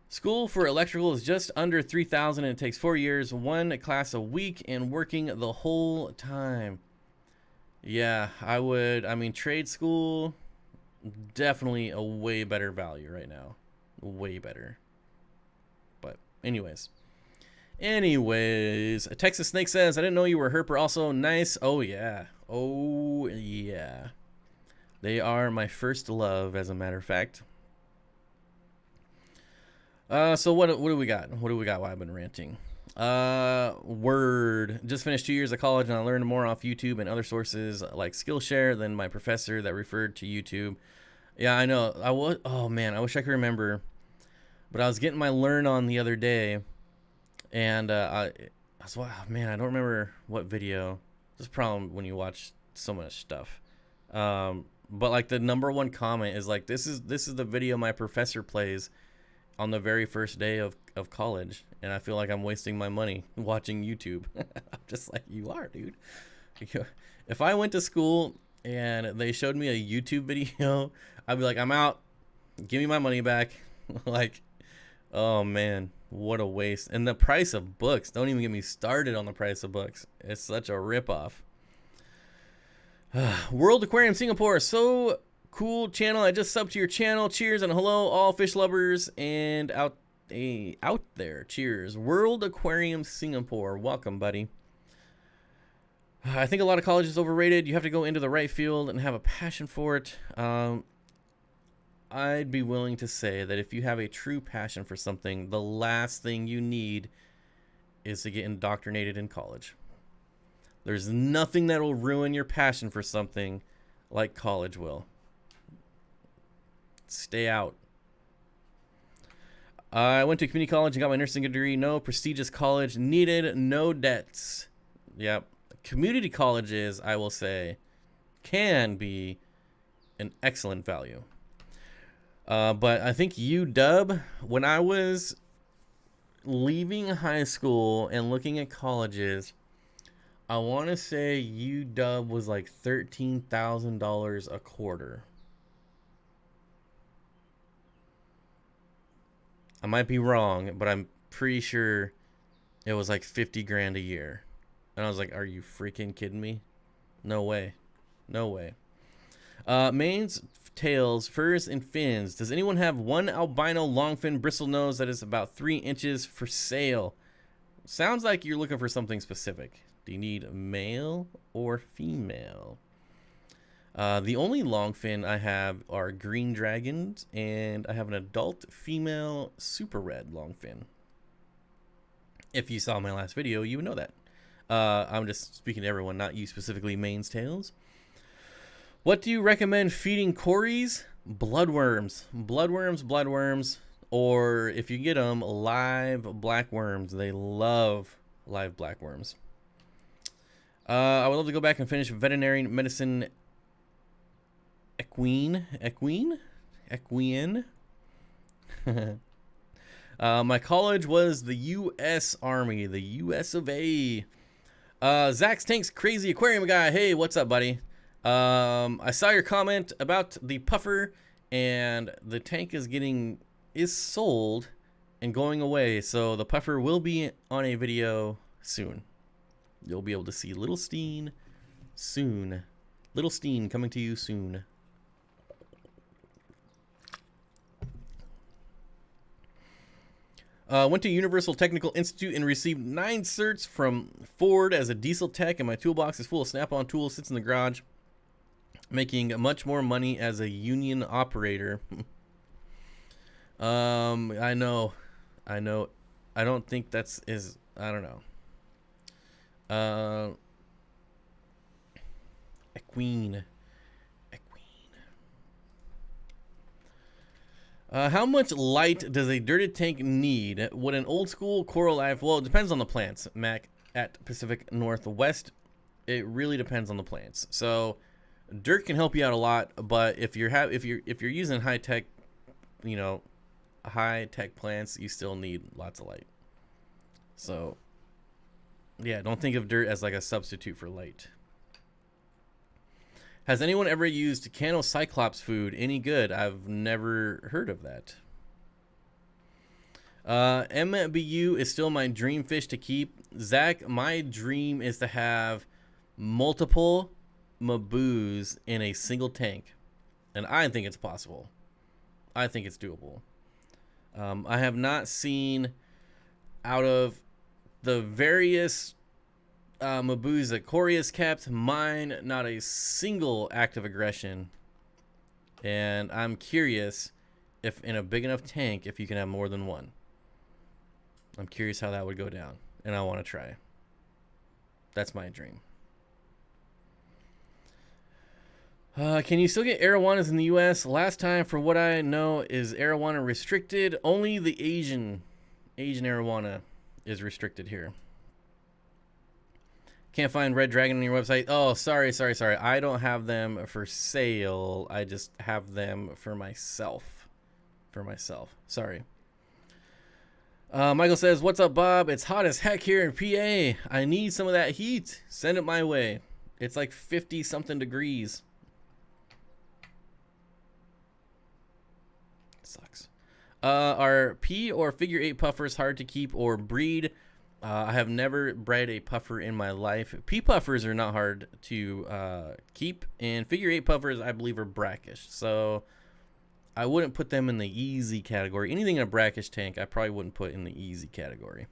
School for electrical is just under 3,000 and it takes 4 years, one class a week, and working the whole time. Yeah, I mean, trade school, definitely a way better value right now. Way better. But anyways, Texas Snake says, I didn't know you were Herper also. Nice. Oh yeah. Oh yeah. They are my first love, as a matter of fact. So what do we got? What do we got while I've been ranting? Word. Just finished 2 years of college and I learned more off YouTube and other sources like Skillshare than my professor that referred to YouTube. Yeah, I know. Oh man, I wish I could remember. But I was getting my Learn On the other day. And man, I don't remember what video. This is a problem when you watch so much stuff. But like the number 1 comment is like, this is the video my professor plays on the very first day of college, and I feel like I'm wasting my money watching YouTube. I'm just like, you are, dude. If I went to school and they showed me a YouTube video, I'd be like, I'm out. Give me my money back. Like, oh man, what a waste. And the price of books, don't even get me started on the price of books. It's such a ripoff. World Aquarium Singapore, so cool channel. I just subbed to your channel. Cheers and hello all fish lovers and out there. Cheers. World Aquarium Singapore, welcome buddy. I think a lot of college is overrated. You have to go into the right field and have a passion for it. I'd be willing to say that if you have a true passion for something, the last thing you need is to get indoctrinated in college. There's nothing that will ruin your passion for something like college will. Stay out. I went to community college and got my nursing degree. No prestigious college needed. No debts. Yep. Community colleges, I will say, can be an excellent value. But I think UW, when I was leaving high school and looking at colleges, I want to say UW was like $13,000 a quarter. I might be wrong, but I'm pretty sure it was like 50 grand a year. And I was like, are you freaking kidding me? No way. No way. Manes, tails, furs, and fins. Does anyone have one albino longfin bristle nose that is about 3 inches for sale? Sounds like you're looking for something specific. Do you need male or female? The only longfin I have are green dragons, and I have an adult female super red longfin. If you saw my last video, you would know that. I'm just speaking to everyone, not you specifically, Manes, tails. What do you recommend feeding Corys? Bloodworms. Bloodworms. Or if you get them, live black worms. They love live black worms. I would love to go back and finish veterinary medicine equine. My college was the U.S. Army, the U.S. of A. Zach's Tank's crazy aquarium guy. Hey, what's up, buddy? I saw your comment about the puffer, and the tank is sold and going away. So the puffer will be on a video soon. You'll be able to see Little Steen soon. Little Steen coming to you soon. Went to Universal Technical Institute and received 9 certs from Ford as a diesel tech, and my toolbox is full of snap-on tools, sits in the garage, making much more money as a union operator. I know. I don't think I don't know. Equine. How much light does a dirty tank need? Would an old school coral life? Well, it depends on the plants, Mac, at Pacific Northwest. It really depends on the plants. So Dirt can help you out a lot, but if you're using high tech, you know, high tech plants, you still need lots of light. So yeah, don't think of dirt as like a substitute for light. Has anyone ever used Cyclops food? Any good? I've never heard of that. MBU is still my dream fish to keep. Zach, my dream is to have multiple Maboos in a single tank. And I think it's possible. I think it's doable. I have not seen, out of the various Maboos that Corey has kept, mine, not a single act of aggression. And I'm curious if in a big enough tank, if you can have more than one. I'm curious how that would go down, and I want to try. That's my dream. Can you still get arowanas in the U.S.? Last time, for what I know, is arowana restricted. Only the Asian arowana is restricted here. Can't find Red Dragon on your website. Oh, sorry. I don't have them for sale. I just have them for myself. Sorry. Michael says, what's up, Bob? It's hot as heck here in PA. I need some of that heat. Send it my way. It's like 50-something degrees. Sucks. Are P or figure 8 puffers hard to keep or breed? I have never bred a puffer in my life. P puffers are not hard to keep, and figure 8 puffers, I believe, are brackish. So I wouldn't put them in the easy category. Anything in a brackish tank, I probably wouldn't put in the easy category.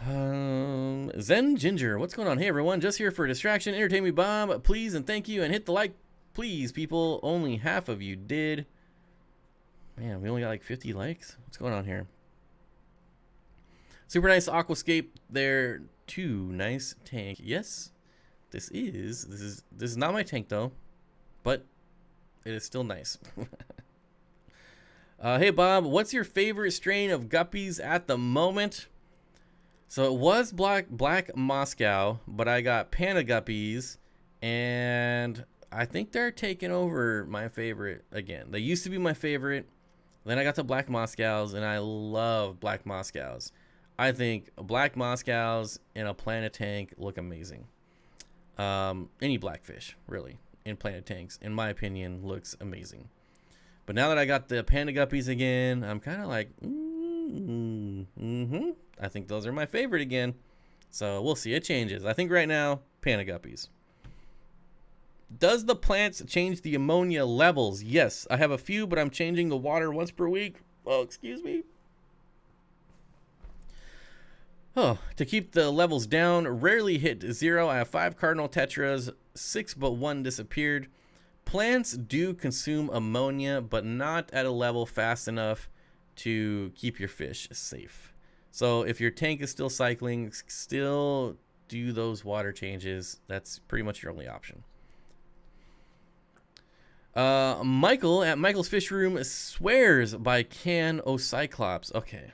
Zen Ginger, what's going on? Hey, everyone. Just here for a distraction. Entertain me, Bob. Please and thank you. And hit the like, please, people. Only half of you did. Man, we only got like 50 likes. What's going on here? Super nice aquascape there. Too nice tank. Yes, this is not my tank, though. But it is still nice. Hey, Bob, what's your favorite strain of guppies at the moment? So it was black Moscow, but I got panda guppies, and I think they're taking over my favorite again. They used to be my favorite. Then I got the black Moscows, and I love black Moscows. I think black Moscows in a planet tank look amazing. Any blackfish, really, in planet tanks, in my opinion, looks amazing. But now that I got the panda guppies again, I'm kind of like, I think those are my favorite again. So we'll see. It changes. I think right now, panda guppies. Does the plants change the ammonia levels? Yes, I have a few, but I'm changing the water once per week. Oh, excuse me. Oh, to keep the levels down, rarely hit 0. I have 5 cardinal tetras, 6 but 1 disappeared. Plants do consume ammonia, but not at a level fast enough to keep your fish safe. So if your tank is still cycling, still do those water changes. That's pretty much your only option. Michael at Michael's Fish Room swears by Cyclops. Okay.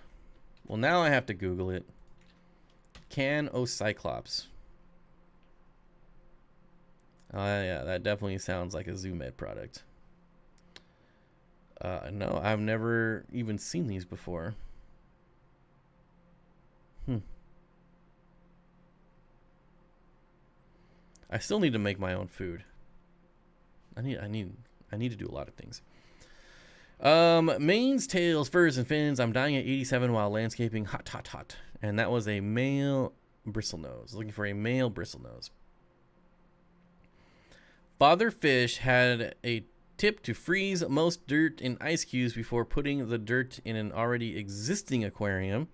Well, now I have to Google it. Cyclops. Yeah, that definitely sounds like a ZooMed product. No, I've never even seen these before. I still need to make my own food. I need to do a lot of things. Manes, tails, furs, and fins. I'm dying at 87 while landscaping. Hot. And that was a male bristlenose. Looking for a male bristlenose. Father fish had a tip to freeze most dirt in ice cubes before putting the dirt in an already existing aquarium.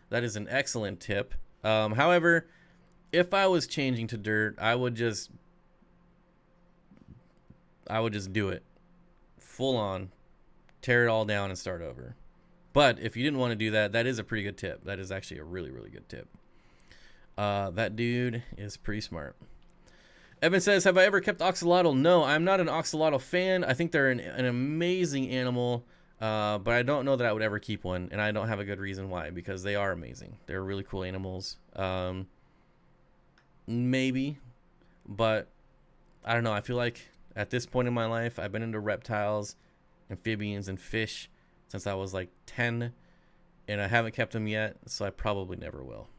That is an excellent tip. However, if I was changing to dirt, I would just do it full on, tear it all down and start over. But if you didn't want to do that, that is a pretty good tip. That is actually a really, really good tip. That dude is pretty smart. Evan says, have I ever kept oxalotl? No, I'm not an oxalotl fan. I think they're an amazing animal, but I don't know that I would ever keep one, and I don't have a good reason why, because they are amazing. They're really cool animals. Maybe, but I don't know. I feel like at this point in my life, I've been into reptiles, amphibians, and fish since I was like 10, and I haven't kept them yet, so I probably never will.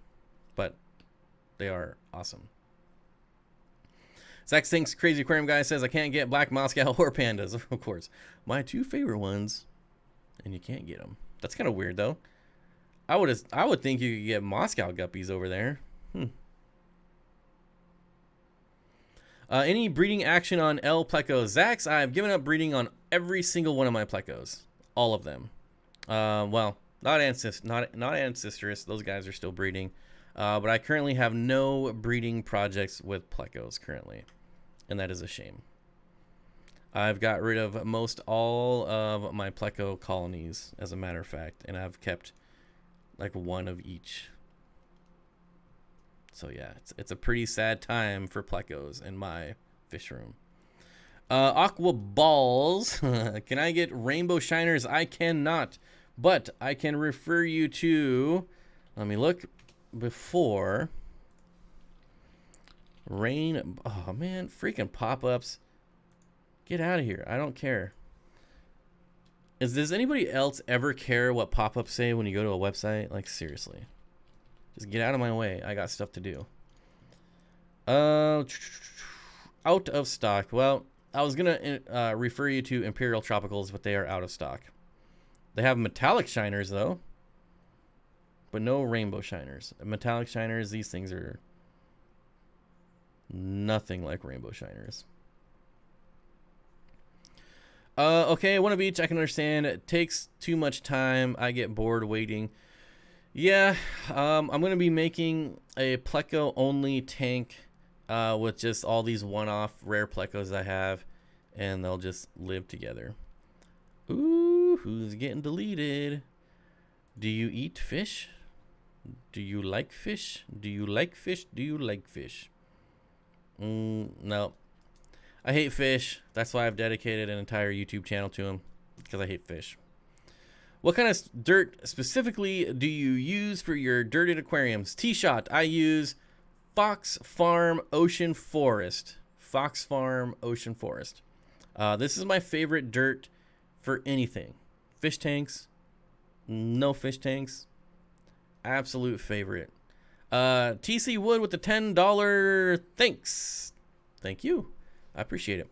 But they are awesome. Zach Stinks Crazy Aquarium Guy says, I can't get black Moscow or pandas. Of course. My 2 favorite ones, and you can't get them. That's kind of weird, though. I would think you could get Moscow guppies over there. Any breeding action on L plecos? Zax, I've given up breeding on every single one of my plecos. All of them. Well, not Ancestress. Those guys are still breeding. But I currently have no breeding projects with plecos currently. And that is a shame. I've got rid of most all of my pleco colonies, as a matter of fact. And I've kept like one of each. So yeah, it's a pretty sad time for plecos in my fish room. Aqua balls. Can I get rainbow shiners? I cannot, but I can refer you to, let me look before. Oh man, freaking pop-ups. Get out of here. I don't care. Does anybody else ever care what pop-ups say when you go to a website? Like, seriously. Just get out of my way. I got stuff to do. Out of stock. Well, I was going to refer you to Imperial Tropicals, but they are out of stock. They have metallic shiners, though. But no rainbow shiners. Metallic shiners, these things are nothing like rainbow shiners. Okay, one of each. I can understand. It takes too much time. I get bored waiting. Yeah, I'm going to be making a pleco only tank with just all these one-off rare plecos I have, and they'll just live together. Ooh, who's getting deleted? Do you eat fish? Do you like fish? Do you like fish? Do you like fish? No. I hate fish. That's why I've dedicated an entire YouTube channel to them, because I hate fish. What kind of dirt specifically do you use for your dirted aquariums? T-Shot. I use Fox Farm Ocean Forest. Fox Farm Ocean Forest. This is my favorite dirt for anything. Fish tanks. No fish tanks. Absolute favorite. TC Wood with the $10 thanks. Thank you. I appreciate it.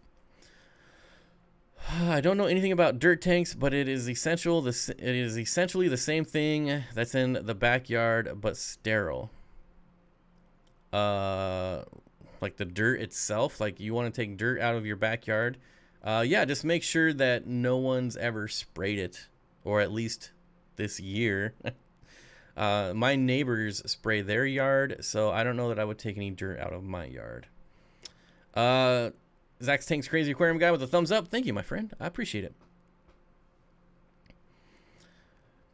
I don't know anything about dirt tanks, but it is essentially the same thing that's in the backyard, but sterile. Like the dirt itself, like you want to take dirt out of your backyard. Yeah, just make sure that no one's ever sprayed it, or at least this year. My neighbors spray their yard, so I don't know that I would take any dirt out of my yard. Zach's Tank's Crazy Aquarium Guy with a thumbs up. Thank you, my friend. I appreciate it.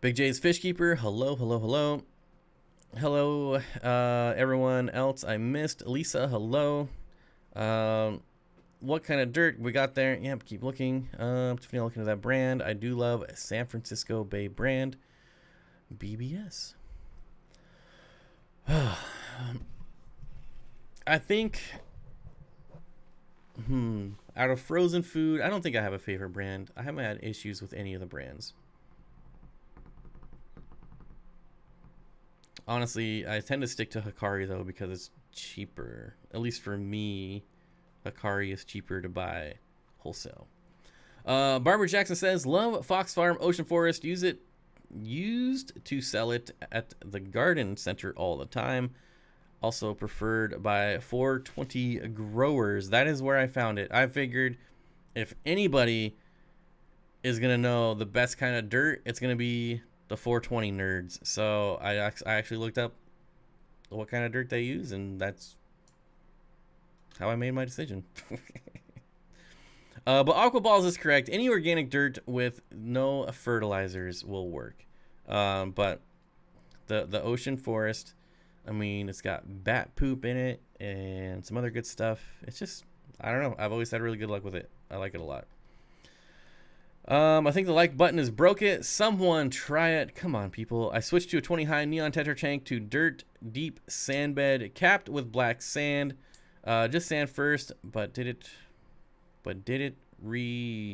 Big J's Fish Keeper. Hello, hello, hello. Hello, everyone else I missed. Lisa, hello. What kind of dirt we got there? Yep, keep looking. Looking at that brand. I do love San Francisco Bay brand. BBS. I think... out of frozen food, I don't think I have a favorite brand. I haven't had issues with any of the brands. Honestly, I tend to stick to Hikari though because it's cheaper. At least for me, Hikari is cheaper to buy wholesale. Barbara Jackson says, love Fox Farm Ocean Forest. Used to sell it at the garden center all the time. Also preferred by 420 growers. That is where I found it. I figured if anybody is going to know the best kind of dirt, it's going to be the 420 nerds. So I actually looked up what kind of dirt they use, and that's how I made my decision. But Aqua Balls is correct. Any organic dirt with no fertilizers will work. But the Ocean Forest... I mean, it's got bat poop in it and some other good stuff. It's just, I don't know. I've always had really good luck with it. I like it a lot. I think the like button is broke it. Someone try it. Come on, people. I switched to a 20 high neon tetra tank to dirt deep sand bed capped with black sand. Just sand first, but did it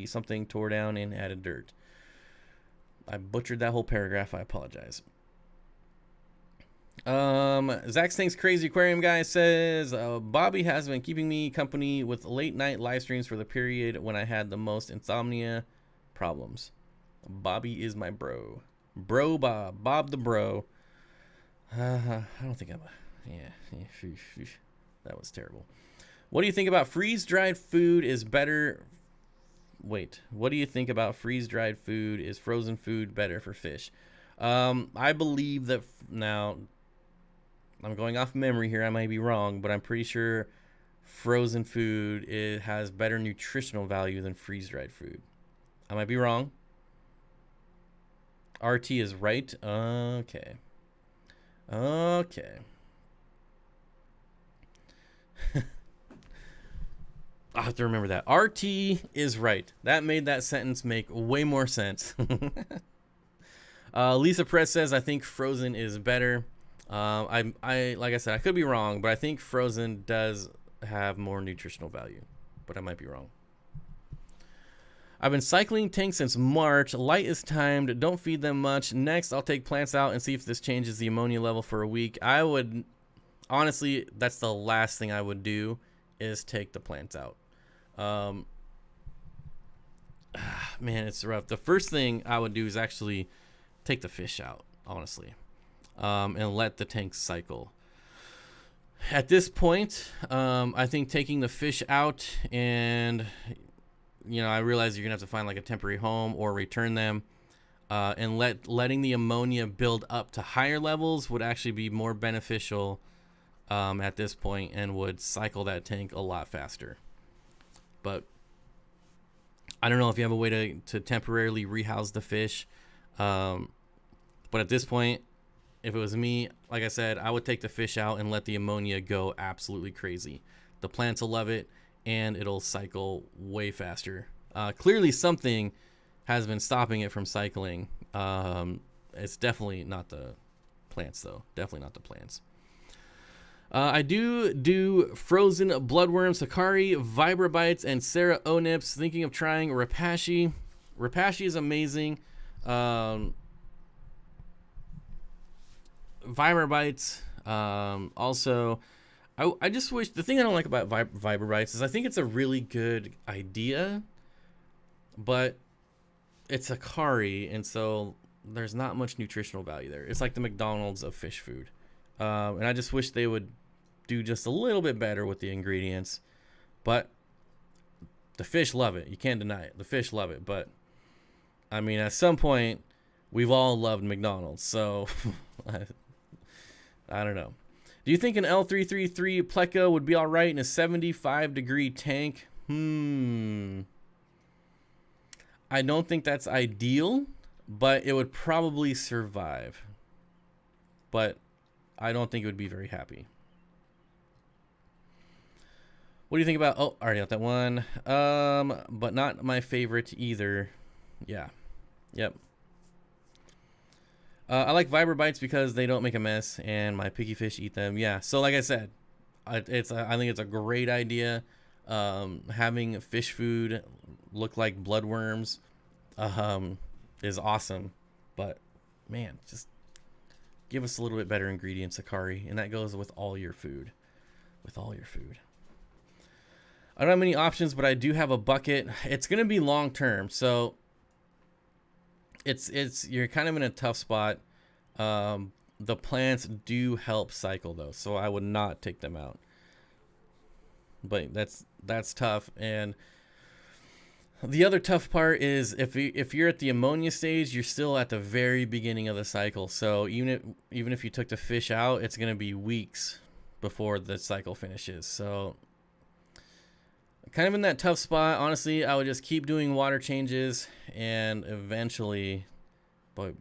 something tore down and added dirt. I butchered that whole paragraph. I apologize. Zach Stinks Crazy Aquarium guy says, Bobby has been keeping me company with late night live streams for the period when I had the most insomnia problems. Bobby is my bro. Bro Bob. Bob the bro. I don't think I'm a... Yeah. That was terrible. What do you think about freeze-dried food is better... Wait. What do you think about freeze-dried food? Is frozen food better for fish? I believe that... Now, I'm going off memory here. I might be wrong, but I'm pretty sure frozen food has better nutritional value than freeze-dried food. I might be wrong. RT is right. Okay. Okay. I'll have to remember that. RT is right. That made that sentence make way more sense. Lisa Perez says, I think frozen is better. I like I said, I could be wrong, but I think frozen does have more nutritional value, but I might be wrong. I've been cycling tanks since March. Light is timed. Don't feed them much. Next, I'll take plants out and see if this changes the ammonia level for a week. I would, honestly, that's the last thing I would do is take the plants out. Man, it's rough. The first thing I would do is actually take the fish out, honestly, and let the tanks cycle. At this point, I think taking the fish out and... You know, I realize you're gonna have to find like a temporary home or return them, and letting the ammonia build up to higher levels would actually be more beneficial at this point and would cycle that tank a lot faster. But I don't know if you have a way to temporarily rehouse the fish. But at this point, if it was me, like I said, I would take the fish out and let the ammonia go absolutely crazy. The plants will love it. And it'll cycle way faster. Clearly something has been stopping it from cycling. It's definitely not the plants, though. Definitely not the plants. I do frozen bloodworms, Sakari, Vibrabites, and Sarah Onips. Thinking of trying Rapashi. Rapashi is amazing. Vibrabites, also... I just wish, the thing I don't like about Vibrabites is I think it's a really good idea, but it's a curry, and so there's not much nutritional value there. It's like the McDonald's of fish food. And I just wish they would do just a little bit better with the ingredients, but the fish love it. You can't deny it. The fish love it, but I mean, at some point, we've all loved McDonald's, so I don't know. Do you think an L333 pleco would be all right in a 75-degree tank? I don't think that's ideal, but it would probably survive. But I don't think it would be very happy. What do you think about... Oh, I already got that one. But not my favorite either. Yeah. Yep. I like Vibrabites because they don't make a mess, and my picky fish eat them. Yeah, so like I said, I think it's a great idea. Having fish food look like bloodworms is awesome. But, man, just give us a little bit better ingredients, Sakari, and that goes with all your food. With all your food. I don't have many options, but I do have a bucket. It's going to be long-term, so... You're kind of in a tough spot. The plants do help cycle though, so I would not take them out. But that's tough. And the other tough part is if you're at the ammonia stage, you're still at the very beginning of the cycle. So even if you took the fish out, it's going to be weeks before the cycle finishes. So kind of in that tough spot. Honestly, I would just keep doing water changes, and eventually, but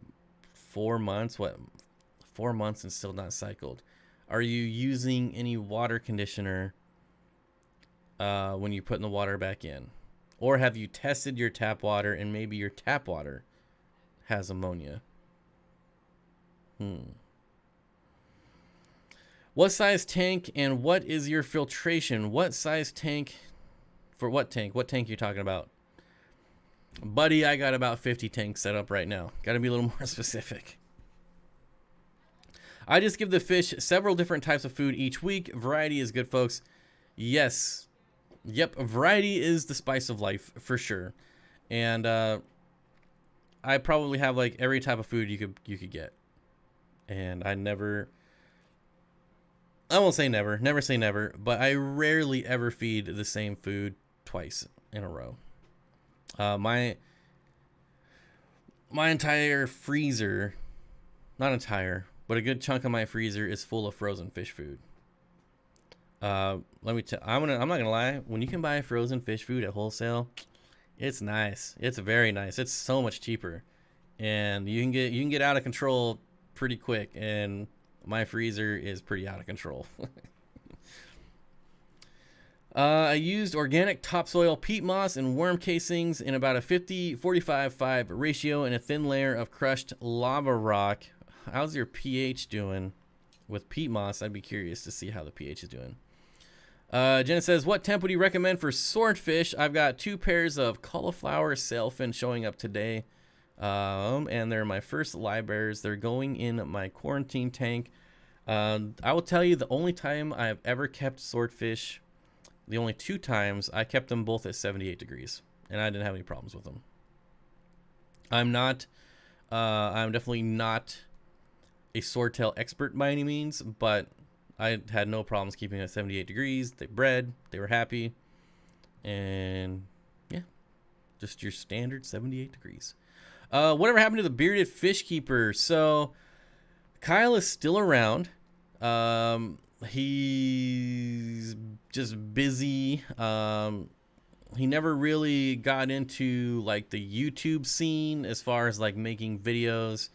4 months, 4 months and still not cycled. Are you using any water conditioner when you put the water back in? Or have you tested your tap water and maybe your tap water has ammonia? What size tank and what is your filtration? What size tank for what tank? What tank you talking about? Buddy, I got about 50 tanks set up right now. Got to be a little more specific. I just give the fish several different types of food each week. Variety is good, folks. Yes. Yep, variety is the spice of life for sure. And I probably have like every type of food you could get. And I won't say never say never, but I rarely ever feed the same food twice in a row. My entire freezer, not entire, but a good chunk of my freezer is full of frozen fish food. Let me tell, I'm not gonna lie, when you can buy frozen fish food at wholesale, it's nice. It's very nice. It's so much cheaper, and you can get out of control pretty quick. And my freezer is pretty out of control. I used organic topsoil, peat moss, and worm casings in about a 50-45-5 ratio and a thin layer of crushed lava rock. How's your pH doing with peat moss? I'd be curious to see how the pH is doing. Jenna says, what temp would you recommend for swordfish? I've got 2 pairs of cauliflower sailfin showing up today. And they're my first live bears. They're going in my quarantine tank. I will tell you the only time I've ever kept swordfish, the only 2 times, I kept them both at 78 degrees. And I didn't have any problems with them. I'm definitely not a swordtail expert by any means, but I had no problems keeping it at 78 degrees. They bred, they were happy, and yeah, just your standard 78 degrees. Whatever happened to the bearded fish keeper? So Kyle is still around. He's just busy. He never really got into like the YouTube scene as far as like making videos.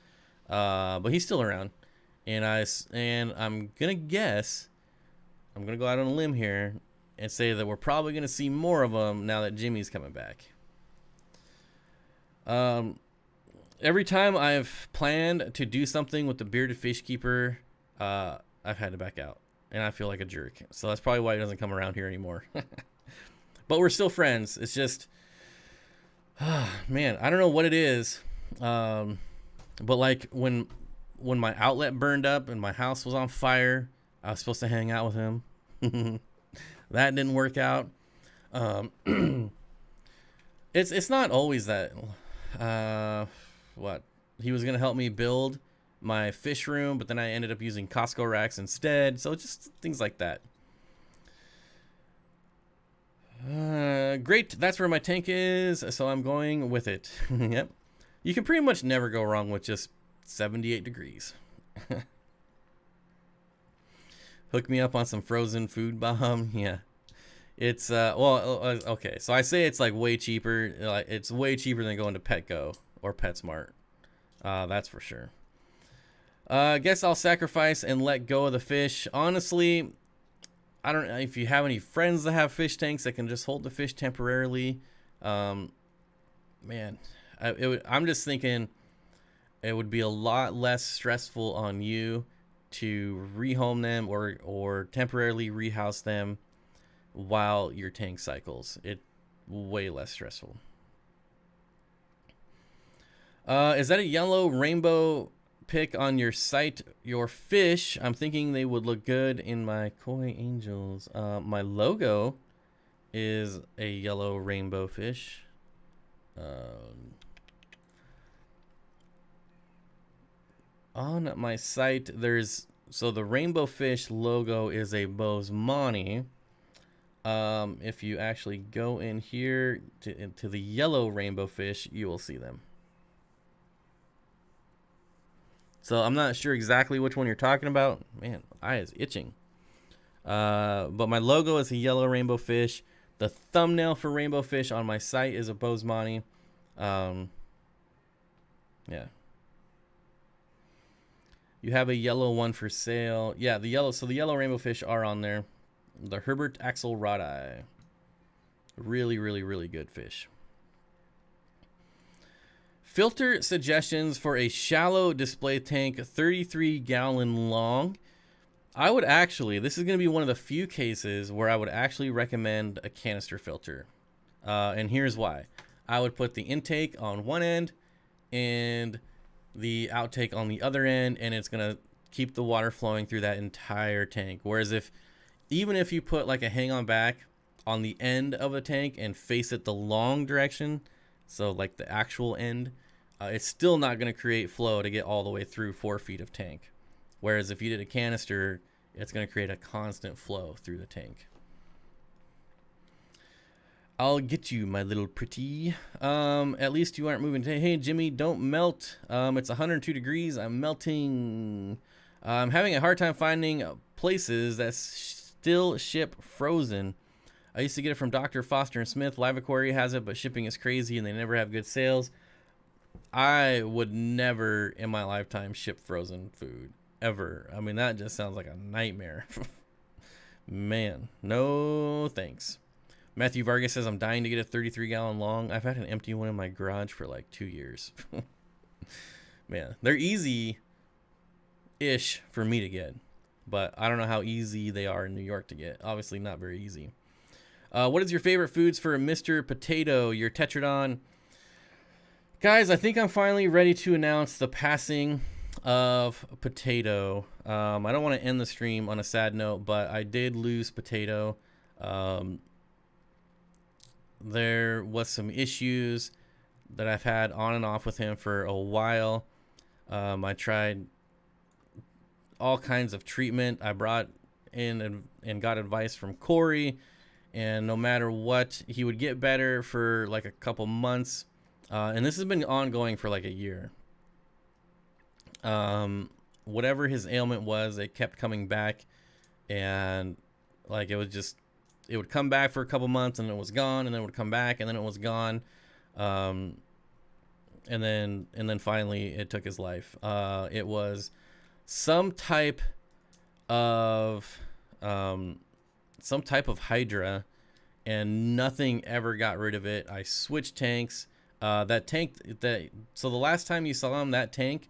But he's still around, and I'm gonna guess, I'm gonna go out on a limb here and say that we're probably gonna see more of him now that Jimmy's coming back. Every time I've planned to do something with the bearded fish keeper, I've had to back out, and I feel like a jerk. So that's probably why he doesn't come around here anymore. But we're still friends. It's just, man, I don't know what it is. But like when my outlet burned up and my house was on fire, I was supposed to hang out with him. That didn't work out. It's not always that. What? He was gonna help me build my fish room, but then I ended up using Costco racks instead. So just things like that. Great. That's where my tank is. So I'm going with it. Yep. You can pretty much never go wrong with just 78 degrees. Hook me up on some frozen food bomb. Yeah. It's, okay. So I say it's like way cheaper. Like it's way cheaper than going to Petco or PetSmart. That's for sure. I guess I'll sacrifice and let go of the fish. Honestly, I don't know if you have any friends that have fish tanks that can just hold the fish temporarily. Man, I'm just thinking it would be a lot less stressful on you to rehome them or temporarily rehouse them while your tank cycles. It way less stressful. Is that a yellow rainbow pick on your site? Your fish? I'm thinking they would look good in my koi angels. My logo is a yellow rainbow fish. On my site, so the rainbow fish logo is a Bosemani. If you actually go in here to the yellow rainbow fish, you will see them. So I'm not sure exactly which one you're talking about. Man, eye is itching. But my logo is a yellow rainbow fish. The thumbnail for rainbow fish on my site is a Bosemani. Yeah. You have a yellow one for sale. Yeah, the yellow rainbow fish are on there. The Herbert Axelrodi. Really, really, really good fish. Filter suggestions for a shallow display tank, 33 gallon long. I would actually, this is going to be one of the few cases where I would actually recommend a canister filter. And here's why. I would put the intake on one end and the outtake on the other end, and it's going to keep the water flowing through that entire tank. Whereas even if you put like a hang on back on the end of the tank and face it the long direction, so like the actual end, it's still not going to create flow to get all the way through 4 feet of tank. Whereas if you did a canister, it's going to create a constant flow through the tank. I'll get you, my little pretty. At least you aren't moving today. Hey, Jimmy, don't melt. It's 102 degrees. I'm melting. I'm having a hard time finding places that still ship frozen. I used to get it from Dr. Foster and Smith. Live Aquarium has it, but shipping is crazy and they never have good sales. I would never in my lifetime ship frozen food. Ever. I mean, that just sounds like a nightmare. Man, no thanks. Matthew Vargas says, I'm dying to get a 33-gallon long. I've had an empty one in my garage for like 2 years. Man, they're easy-ish for me to get, but I don't know how easy they are in New York to get. Obviously not very easy. What is your favorite foods for Mr. Potato, your Tetradon? Guys, I think I'm finally ready to announce the passing of Potato. I don't want to end the stream on a sad note, but I did lose Potato. There was some issues that I've had on and off with him for a while. I tried all kinds of treatment. I brought in and got advice from Corey, and no matter what, he would get better for like a couple months. And this has been ongoing for like a year. Whatever his ailment was, it kept coming back, and like it would come back for a couple months and it was gone, and then it would come back and then it was gone. And then finally it took his life. It was some type of hydra, and nothing ever got rid of it. I switched tanks. So the last time you saw him, that tank,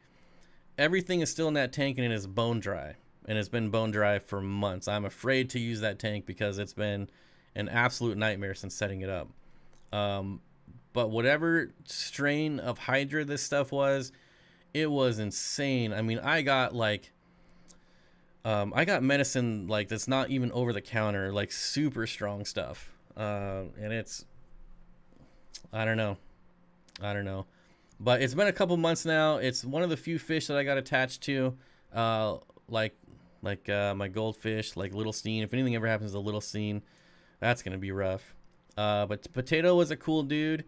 everything is still in that tank and it is bone dry. And it's been bone dry for months. I'm afraid to use that tank because it's been an absolute nightmare since setting it up. But whatever strain of hydra this stuff was, it was insane. I mean, I got medicine like that's not even over the counter, like super strong stuff. And it's, I don't know. But it's been a couple months now. It's one of the few fish that I got attached to, like my goldfish, like Little Steen. If anything ever happens to Little Steen, that's gonna be rough. But Potato was a cool dude.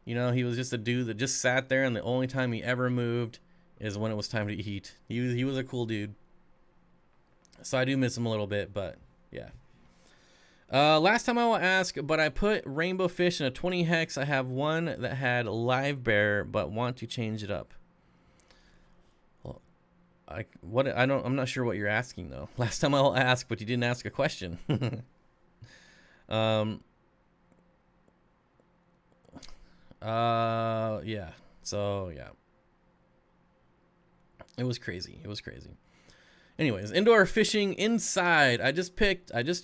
You know, he was just a dude that just sat there, and the only time he ever moved is when it was time to eat. He was a cool dude. So I do miss him a little bit, but yeah. Last time I will ask, but I put rainbow fish in a 20 hex. I have one that had live bear, but want to change it up. Well, I'm not sure what you're asking though. Last time I'll ask, but you didn't ask a question. Yeah. So yeah. It was crazy. Anyways, indoor fishing inside. I just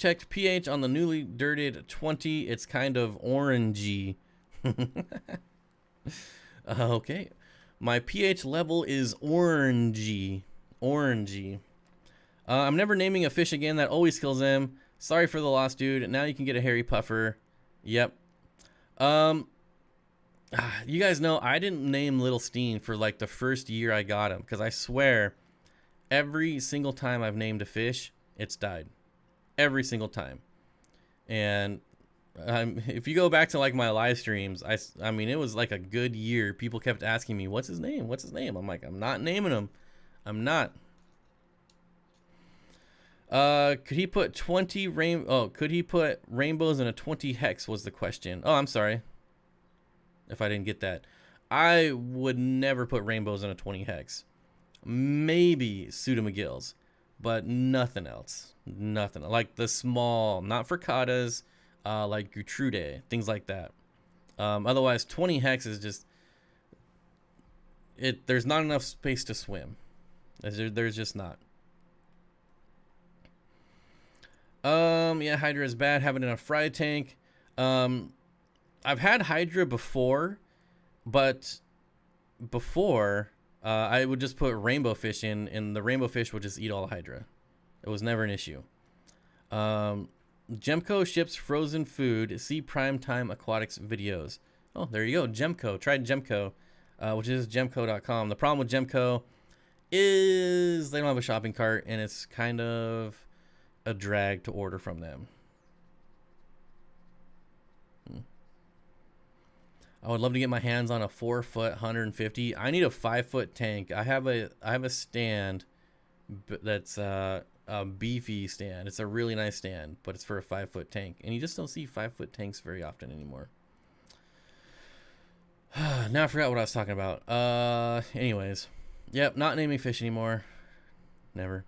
checked pH on the newly dirted 20. It's kind of orangey. Okay. My pH level is orangey. I'm never naming a fish again. That always kills them. Sorry for the loss, dude. Now you can get a hairy puffer. Yep. You guys know I didn't name Little Steen for like the first year I got him, because I swear every single time I've named a fish, it's died. Every single time. And if you go back to like my live streams, I mean, it was like a good year. People kept asking me, what's his name? I'm like, I'm not naming him. I'm not. Could he put could he put rainbows in a 20 hex was the question. Oh, I'm sorry if I didn't get that. I would never put rainbows in a 20 hex. Maybe pseudomcgills, but nothing else. Nothing like the small, not fricatas, like Gertrude, things like that. Otherwise 20 hex is just there's not enough space to swim. There's just not. Yeah, Hydra is bad. Have it in a fry tank. I've had Hydra before, but before I would just put rainbow fish in, and the rainbow fish would just eat all the Hydra. It was never an issue. Gemco ships frozen food. See Primetime Aquatics videos. Oh, there you go. Gemco. Tried Gemco, which is gemco.com. The problem with Gemco is they don't have a shopping cart, and it's kind of a drag to order from them. I would love to get my hands on a 4-foot 150. I need a 5-foot tank. I have a stand that's a beefy stand. It's a really nice stand, but it's for a 5-foot tank, and you just don't see 5-foot tanks very often anymore. Now I forgot what I was talking about. Anyways, yep, not naming fish anymore. Never.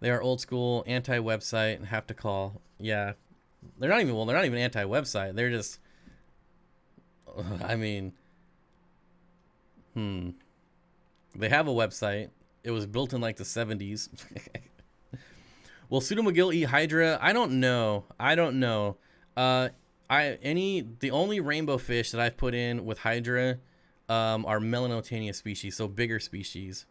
They are old school, anti-website, and have to call. Yeah, they're not even anti-website. They're just, I mean, they have a website. It was built in like the 70s. Will Pseudo McGill eat Hydra? I don't know. The only rainbow fish that I've put in with Hydra are Melanotaenia species, so bigger species,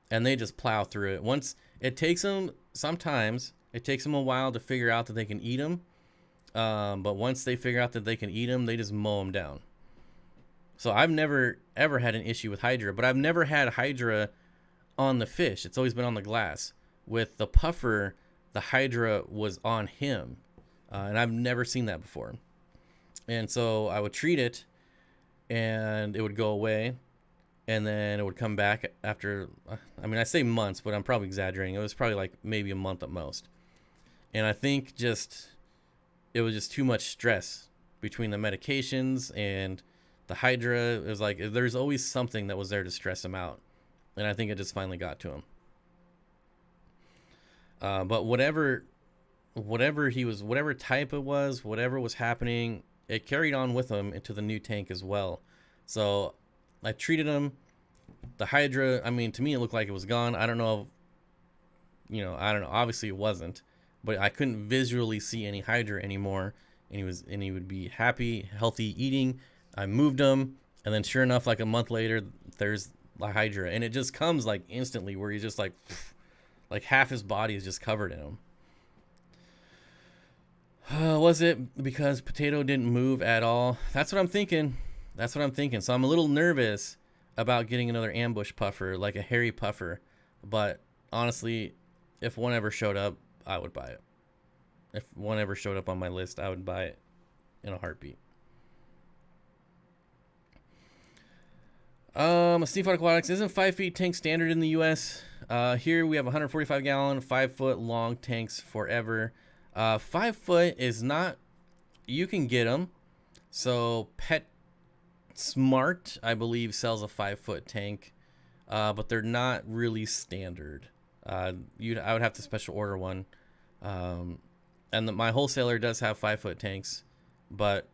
and they just plow through it. Once it takes them, sometimes it takes them a while to figure out that they can eat them, but once they figure out that they can eat them, they just mow them down. So I've never ever had an issue with Hydra, but I've never had Hydra on the fish. It's always been on the glass. With the puffer, the Hydra was on him, and I've never seen that before. And so I would treat it, and it would go away, and then it would come back after, I mean, I say months, but I'm probably exaggerating. It was probably like maybe a month at most. And I think it was just too much stress between the medications and the Hydra. It was like there's always something that was there to stress him out. And I think it just finally got to him. But whatever type it was, whatever was happening, it carried on with him into the new tank as well. So I treated him. The Hydra, I mean, to me, it looked like it was gone. I don't know. I don't know. Obviously, it wasn't. But I couldn't visually see any Hydra anymore. And he would be happy, healthy, eating. I moved him. And then sure enough, like a month later, there's the Hydra. And it just comes like instantly where he's just like half his body is just covered in him. Was it because Potato didn't move at all? That's what I'm thinking. So I'm a little nervous about getting another ambush puffer, like a hairy puffer. But honestly, if one ever showed up, I would buy it. If one ever showed up on my list, I would buy it in a heartbeat. Seafood Aquatics, isn't 5 feet tank standard in the U.S.? Here we have 145 gallon, 5 foot long tanks forever. 5 foot is not, you can get them. So Pet Smart, I believe, sells a 5 foot tank, but they're not really standard. I would have to special order one. And my wholesaler does have 5 foot tanks, but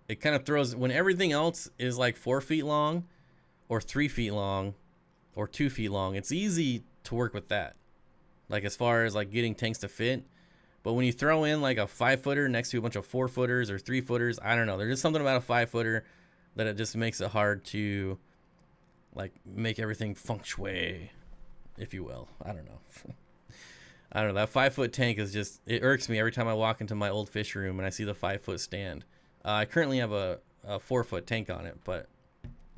it kind of throws, when everything else is like 4 feet long or 3 feet long or 2 feet long, it's easy to work with that. Like as far as like getting tanks to fit. But when you throw in like a 5 footer next to a bunch of 4 footers or 3 footers, I don't know. There's just something about a 5 footer that it just makes it hard to like make everything feng shui, if you will. I don't know. I don't know. That 5 foot tank is just, it irks me every time I walk into my old fish room and I see the 5 foot stand. I currently have a 4 foot tank on it, but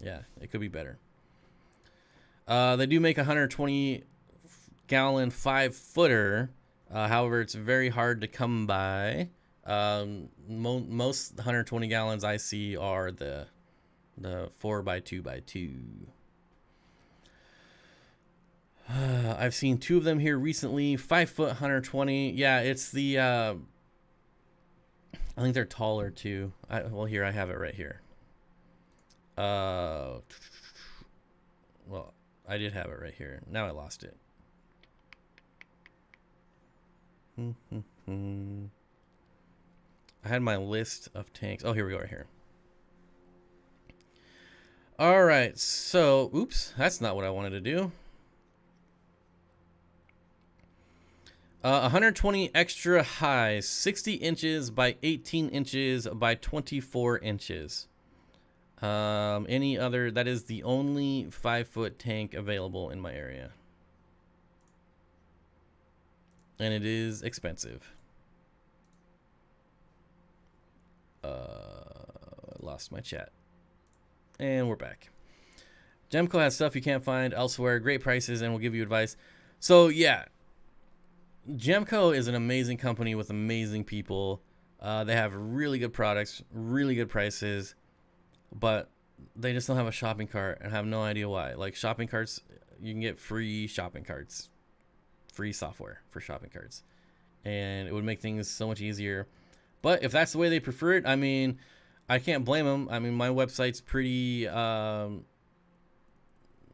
yeah, it could be better. They do make a 120 gallon 5 footer. However, it's very hard to come by. Most 120 gallons I see are the 4x2x2. I've seen 2 of them here recently. 5 foot 120. Yeah, it's the I think they're taller too. Well, here I have it right here. Well, I did have it right here. Now I lost it. I had my list of tanks. Oh, here we go, right here. All right, so oops, that's not what I wanted to do. 120 extra high, 60 inches by 18 inches by 24 inches. Any other? That is the only 5-foot tank available in my area. And it is expensive. Lost my chat. And we're back. Gemco has stuff you can't find elsewhere. Great prices and will give you advice. So, yeah. Gemco is an amazing company with amazing people. They have really good products, really good prices, but they just don't have a shopping cart and have no idea why. Like shopping carts, you can get free shopping carts, free software for shopping carts, and it would make things so much easier. But if that's the way they prefer it, I mean, I can't blame them. I mean, my website's pretty. I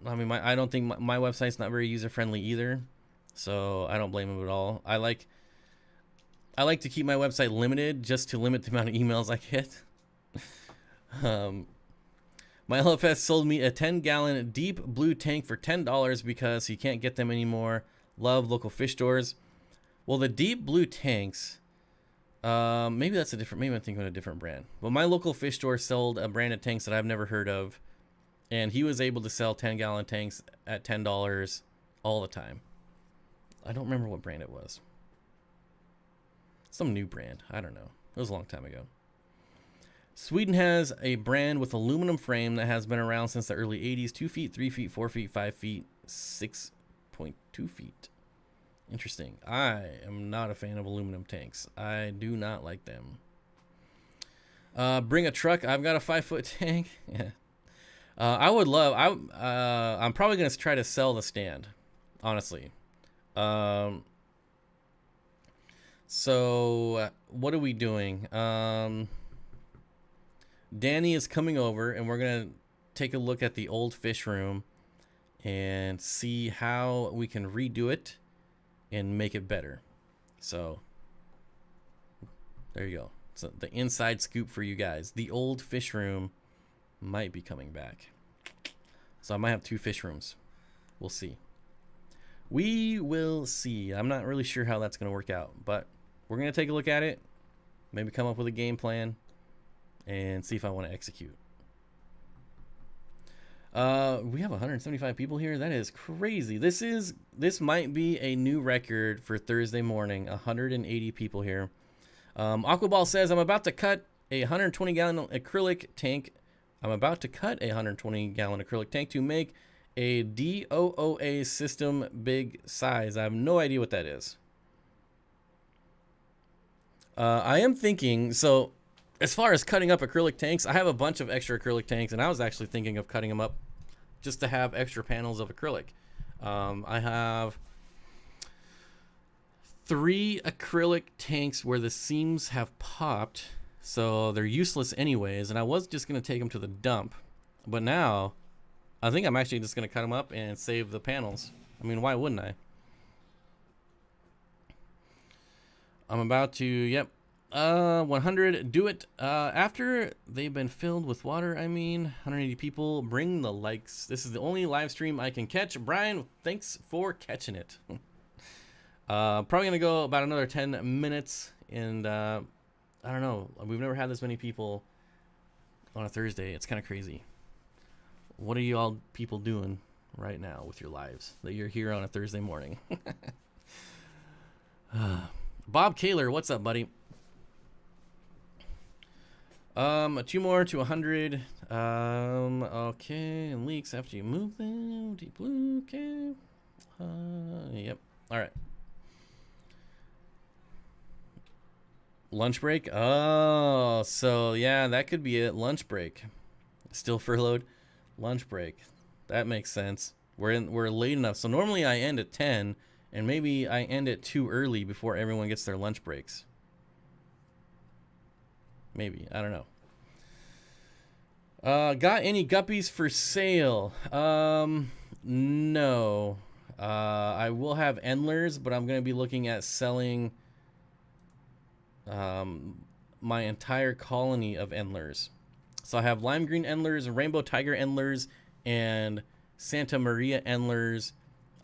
mean, I don't think my website's not very user friendly either. So I don't blame them at all. I like to keep my website limited just to limit the amount of emails I get. My LFS sold me a 10-gallon deep blue tank for $10 because he can't get them anymore. Love local fish stores. Well, the deep blue tanks, maybe that's a different, maybe I'm thinking of a different brand. But my local fish store sold a brand of tanks that I've never heard of. And he was able to sell 10-gallon tanks at $10 all the time. I don't remember what brand it was. Some new brand. I don't know. It was a long time ago. Sweden has a brand with aluminum frame that has been around since the early 80s. 2 feet, 3 feet, 4 feet, 5 feet, 6.2 feet. Interesting. I am not a fan of aluminum tanks. I do not like them. Bring a truck. I've got a 5-foot tank. Yeah. I would love. I'm probably gonna try to sell the stand, honestly. So what are we doing? Danny is coming over, and we're gonna take a look at the old fish room and see how we can redo it and make it better. So there you go. So the inside scoop for you guys. The old fish room might be coming back. So I might have 2 fish rooms. We'll see. We will see. I'm not really sure how that's going to work out, but we're going to take a look at it, maybe come up with a game plan, and see if I want to execute. We have 175 people here. That is crazy. This might be a new record for Thursday morning. 180 people here. Aquaball says, I'm about to cut a 120-gallon acrylic tank. I'm about to cut a 120-gallon acrylic tank to make a DOOA system big size. I have no idea what that is. I am thinking, so as far as cutting up acrylic tanks, I have a bunch of extra acrylic tanks, and I was actually thinking of cutting them up just to have extra panels of acrylic. I have 3 acrylic tanks where the seams have popped, so they're useless anyways, and I was just going to take them to the dump. But now, I think I'm actually just going to cut them up and save the panels. I mean, why wouldn't I? I'm about to, yep. 100, do it. After they've been filled with water, 180 people, bring the likes. This is the only live stream I can catch. Brian, thanks for catching it. Probably going to go about another 10 minutes, and I don't know. We've never had this many people on a Thursday. It's kind of crazy. What are you all people doing right now with your lives that you're here on a Thursday morning? Bob Kaler, what's up, buddy? 2 more to 100. Okay, and leaks after you move them. Deep blue, okay. Yep. All right. Lunch break? Oh, so yeah, that could be it. Lunch break. Still furloughed. Lunch break. That makes sense. We're late enough. So normally I end at 10, and maybe I end it too early before everyone gets their lunch breaks. Maybe. I don't know. Got any guppies for sale? No. I will have endlers, but I'm going to be looking at selling my entire colony of endlers. So I have lime green endlers, rainbow tiger endlers, and Santa Maria endlers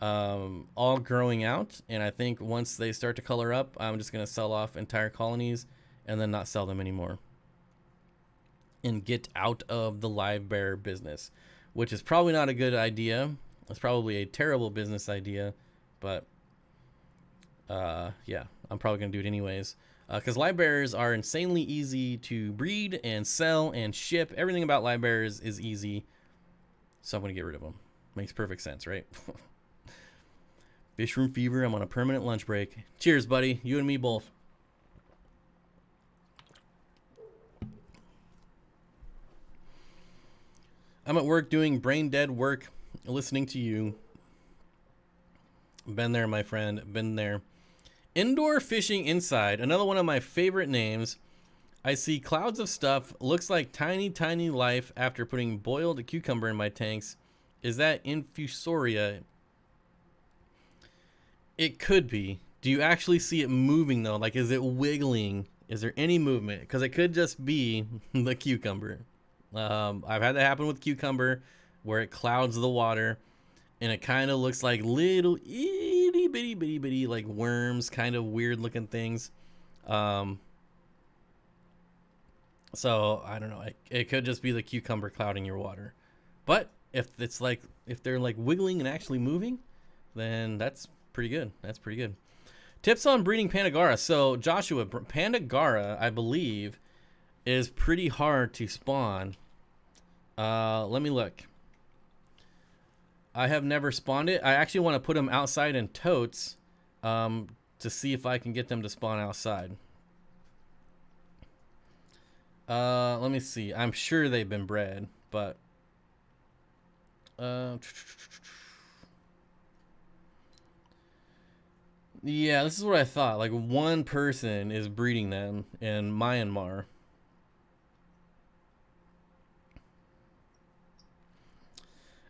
all growing out. And I think once they start to color up, I'm just going to sell off entire colonies and then not sell them anymore. And get out of the live bear business, which is probably not a good idea. It's probably a terrible business idea, but yeah, I'm probably going to do it anyways. Because live bears are insanely easy to breed and sell and ship. Everything about live bears is easy. So I'm going to get rid of them. Makes perfect sense, right? Fish room fever. I'm on a permanent lunch break. Cheers, buddy. You and me both. I'm at work doing brain dead work, listening to you. Been there, my friend. Been there. Indoor fishing inside. Another one of my favorite names. I see clouds of stuff. Looks like tiny, tiny life after putting boiled cucumber in my tanks. Is that infusoria? It could be. Do you actually see it moving though? Like, is it wiggling? Is there any movement? Because it could just be the cucumber. I've had that happen with cucumber where it clouds the water and it kind of looks like little itty bitty bitty bitty like worms, kind of weird looking things. So I don't know. It could just be the cucumber clouding your water. But if they're like wiggling and actually moving, then that's pretty good. That's pretty good. Tips on breeding Pandagara. So Joshua, Pandagara, I believe, is pretty hard to spawn. Let me look. I have never spawned it. I actually want to put them outside in totes to see if I can get them to spawn outside. Let me see. I'm sure they've been bred, but yeah, this is what I thought. Like one person is breeding them in Myanmar.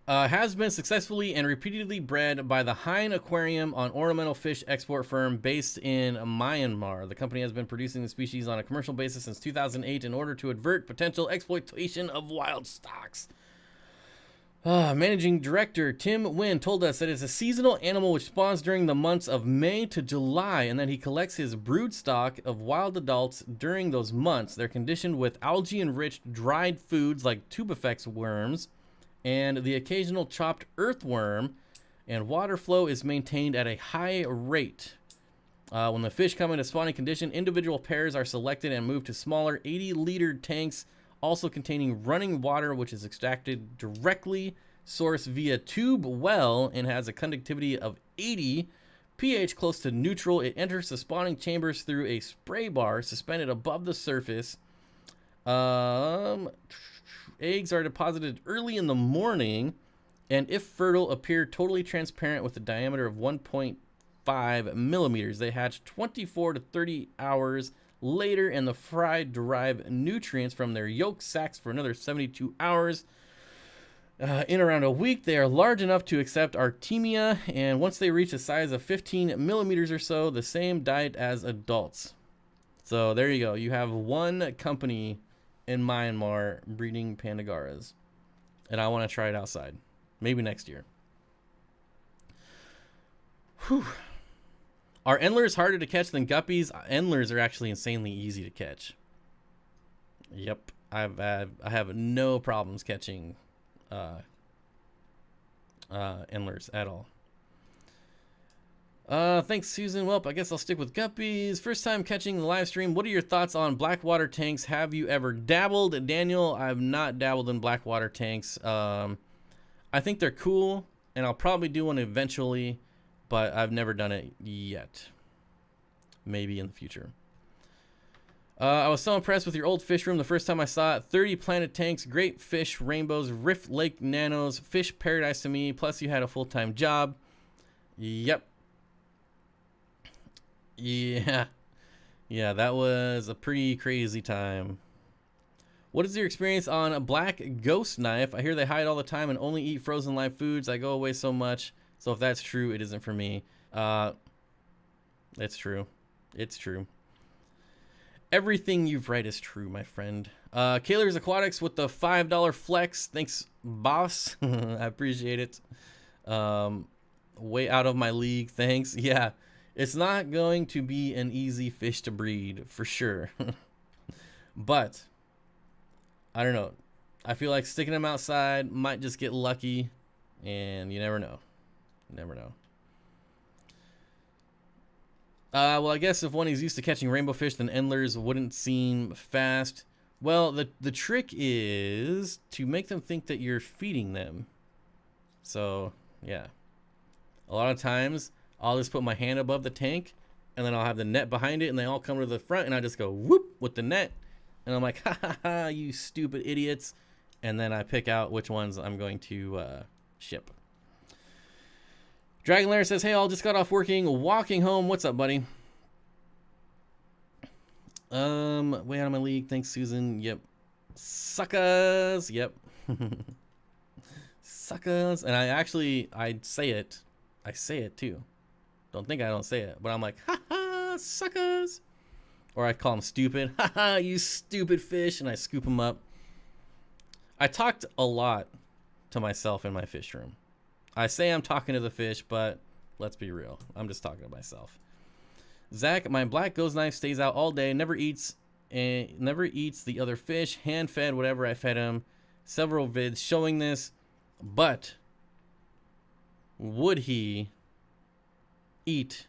Has been successfully and repeatedly bred by the Hine Aquarium, an ornamental fish export firm based in Myanmar. The company has been producing the species on a commercial basis since 2008 in order to avert potential exploitation of wild stocks. Managing Director Tim Nguyen told us that it's a seasonal animal which spawns during the months of May to July, and that he collects his brood stock of wild adults during those months. They're conditioned with algae-enriched dried foods like tubifex worms and the occasional chopped earthworm, and water flow is maintained at a high rate. When the fish come into spawning condition, individual pairs are selected and moved to smaller 80-liter tanks, also containing running water, which is extracted directly sourced via tube well and has a conductivity of 80, pH close to neutral. It enters the spawning chambers through a spray bar suspended above the surface. Eggs are deposited early in the morning, and if fertile, appear totally transparent with a diameter of 1.5 millimeters. They hatch 24 to 30 hours later, and the fry derive nutrients from their yolk sacs for another 72 hours. In around a week, they are large enough to accept Artemia, and once they reach a size of 15 millimeters or so, the same diet as adults. So there you go. You have one company in Myanmar breeding Pandagaras, and I want to try it outside. Maybe next year. Whew. Are endlers harder to catch than guppies? Endlers are actually insanely easy to catch. Yep, I have no problems catching endlers at all. Thanks, Susan. Well, I guess I'll stick with guppies. First time catching the live stream. What are your thoughts on blackwater tanks? Have you ever dabbled? Daniel, I've not dabbled in blackwater tanks. I think they're cool, and I'll probably do one eventually, but I've never done it yet. Maybe in the future. I was so impressed with your old fish room the first time I saw it. 30 planet tanks, great fish, rainbows, Rift Lake nanos, fish paradise to me. Plus, you had a full-time job. Yep. Yeah, that was a pretty crazy time. What is your experience on a black ghost knife? I hear they hide all the time and only eat frozen live foods. I go away so much. So if that's true, it isn't for me. It's true. It's true. Everything you've read is true, my friend. Kaler's Aquatics with the $5 flex. Thanks, boss. I appreciate it. way out of my league. Thanks. Yeah, it's not going to be an easy fish to breed for sure. But I don't know. I feel like sticking them outside might just get lucky, and you never know. Never know. Well, I guess if one is used to catching rainbow fish, then endlers wouldn't seem fast. Well, the trick is to make them think that you're feeding them. So, yeah. A lot of times, I'll just put my hand above the tank, and then I'll have the net behind it, and they all come to the front, and I just go whoop with the net. And I'm like, ha ha ha, you stupid idiots. And then I pick out which ones I'm going to ship. Dragon Lair says, hey, all just got off working, walking home. What's up, buddy? Way out of my league. Thanks, Susan. Yep. Suckers. Yep. Suckers. And I say it. I say it too. Don't think I don't say it. But I'm like, ha ha, suckers. Or I call them stupid. Ha ha, you stupid fish. And I scoop them up. I talked a lot to myself in my fish room. I say I'm talking to the fish, but let's be real. I'm just talking to myself. Zach, my black ghost knife stays out all day, never eats the other fish, hand fed whatever I fed him. Several vids showing this, but would he eat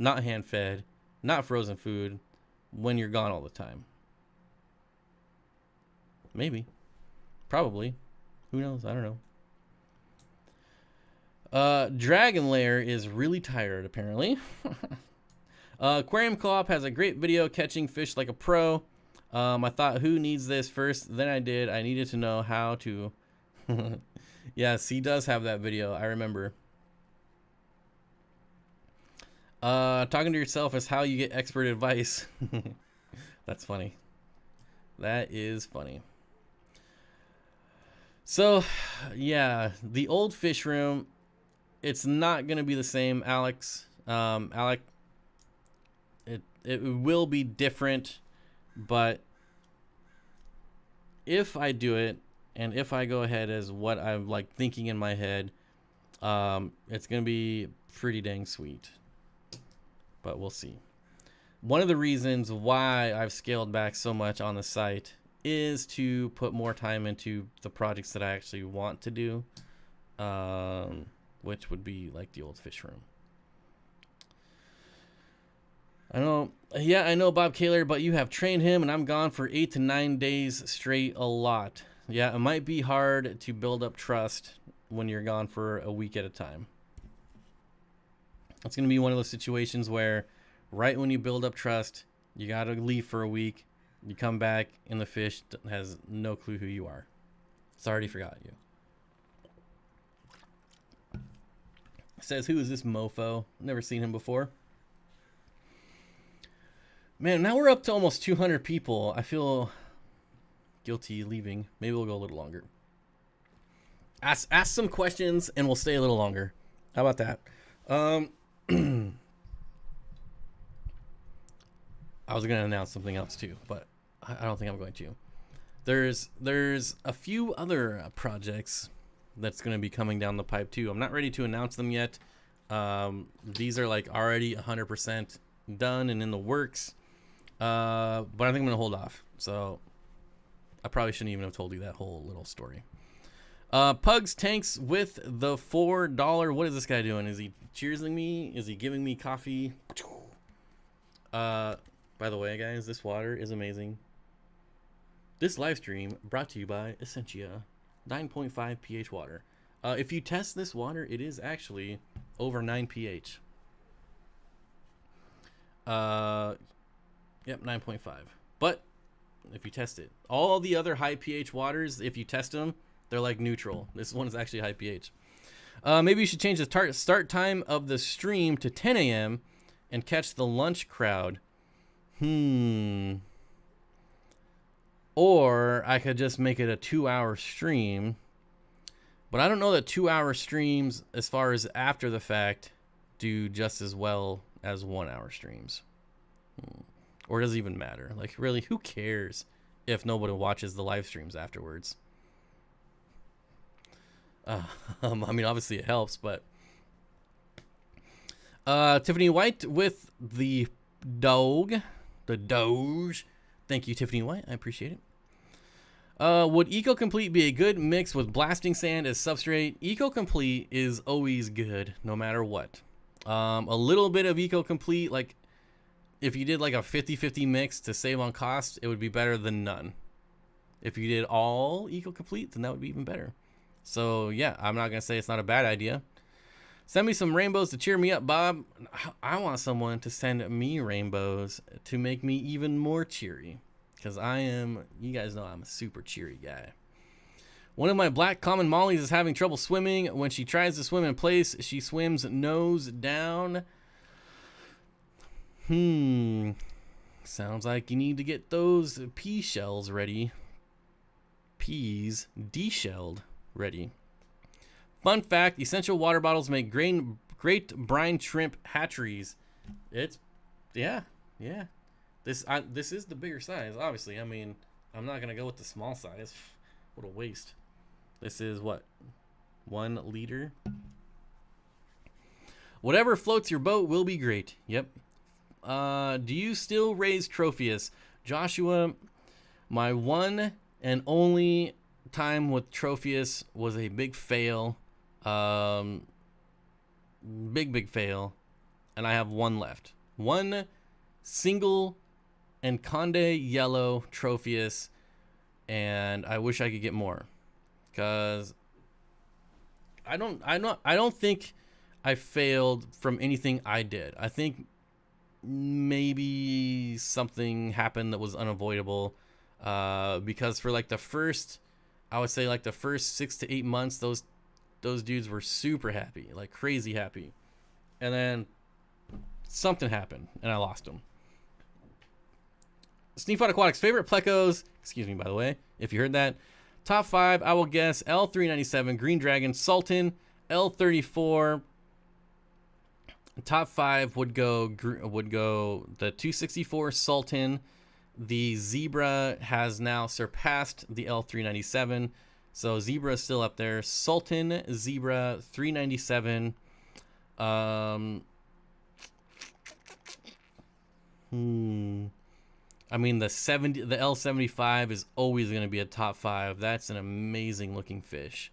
not hand fed, not frozen food when you're gone all the time? Maybe. Probably. Who knows? I don't know. Dragon Lair is really tired, apparently. Aquarium Co-op has a great video catching fish like a pro. I thought, who needs this first? Then I did. I needed to know how to. Yes, he does have that video. I remember. Talking to yourself is how you get expert advice. That's funny. That is funny. So, yeah, the old fish room, it's not going to be the same, Alex. Alec, it will be different, but if I do it, and if I go ahead as what I'm like thinking in my head, it's going to be pretty dang sweet. But we'll see. One of the reasons why I've scaled back so much on the site is to put more time into the projects that I actually want to do, which would be like the old fish room. I know Bob Kaler, but you have trained him and I'm gone for 8 to 9 days straight a lot. Yeah, it might be hard to build up trust when you're gone for a week at a time. It's going to be one of those situations where right when you build up trust, you got to leave for a week. You come back and the fish has no clue who you are. It's already forgot you. Says, who is this mofo? Never seen him before. Man, now we're up to almost 200 people. I feel guilty leaving. Maybe we'll go a little longer. Ask some questions and we'll stay a little longer. How about that? I was going to announce something else too, but I don't think I'm going to. There's a few other projects that's going to be coming down the pipe too. I'm not ready to announce them yet. These are like already 100% done and in the works. But I think I'm going to hold off. So I probably shouldn't even have told you that whole little story. Pugs tanks with the $4. What is this guy doing? Is he cheersing me? Is he giving me coffee? By the way, guys, this water is amazing. This live stream brought to you by Essentia 9.5 pH water. If you test this water, it is actually over 9 pH. Yep, 9.5. But if you test it, all the other high pH waters, if you test them, they're like neutral. This one is actually high pH. Maybe you should change the start time of the stream to 10 a.m. and catch the lunch crowd. Or I could just make it a 2-hour stream. But I don't know that 2-hour streams, as far as after the fact, do just as well as 1-hour streams. Or does it even matter? Like, really, who cares if nobody watches the live streams afterwards? I mean, obviously it helps, but Tiffany White with the dog. The Doge. Thank you, Tiffany White. I appreciate it. Would Eco Complete be a good mix with blasting sand as substrate? Eco Complete is always good, no matter what. A little bit of Eco Complete, like if you did like a 50-50 mix to save on cost, it would be better than none. If you did all Eco Complete, then that would be even better. So yeah, I'm not gonna say it's not a bad idea. Send me some rainbows to cheer me up, Bob. I want someone to send me rainbows to make me even more cheery. Because you guys know I'm a super cheery guy. One of my black common mollies is having trouble swimming. When she tries to swim in place, she swims nose down. Sounds like you need to get those pea shells ready. Peas de-shelled ready. Fun fact, essential water bottles make great brine shrimp hatcheries. Yeah. This is the bigger size, obviously. I mean, I'm not going to go with the small size. What a waste. This is what? 1 liter? Whatever floats your boat will be great. Yep. Do you still raise Tropheus? Joshua, my one and only time with Tropheus was a big fail. Big fail. And I have one left. One single and Conde yellow Tropheus, and I wish I could get more, because I don't think I failed from anything I did. I think maybe something happened that was unavoidable, because for like the first, I would say like the first 6 to 8 months, those dudes were super happy, like crazy happy, and then something happened and I lost them. Sneefot Aquatics, favorite plecos, excuse me, by the way, if you heard that. Top 5, I will guess L397, Green Dragon, Sultan, L34. Top 5 would go the 264 Sultan. The Zebra has now surpassed the L397. So Zebra is still up there. Sultan, Zebra, 397. I mean, the L75 is always going to be a top 5. That's an amazing looking fish.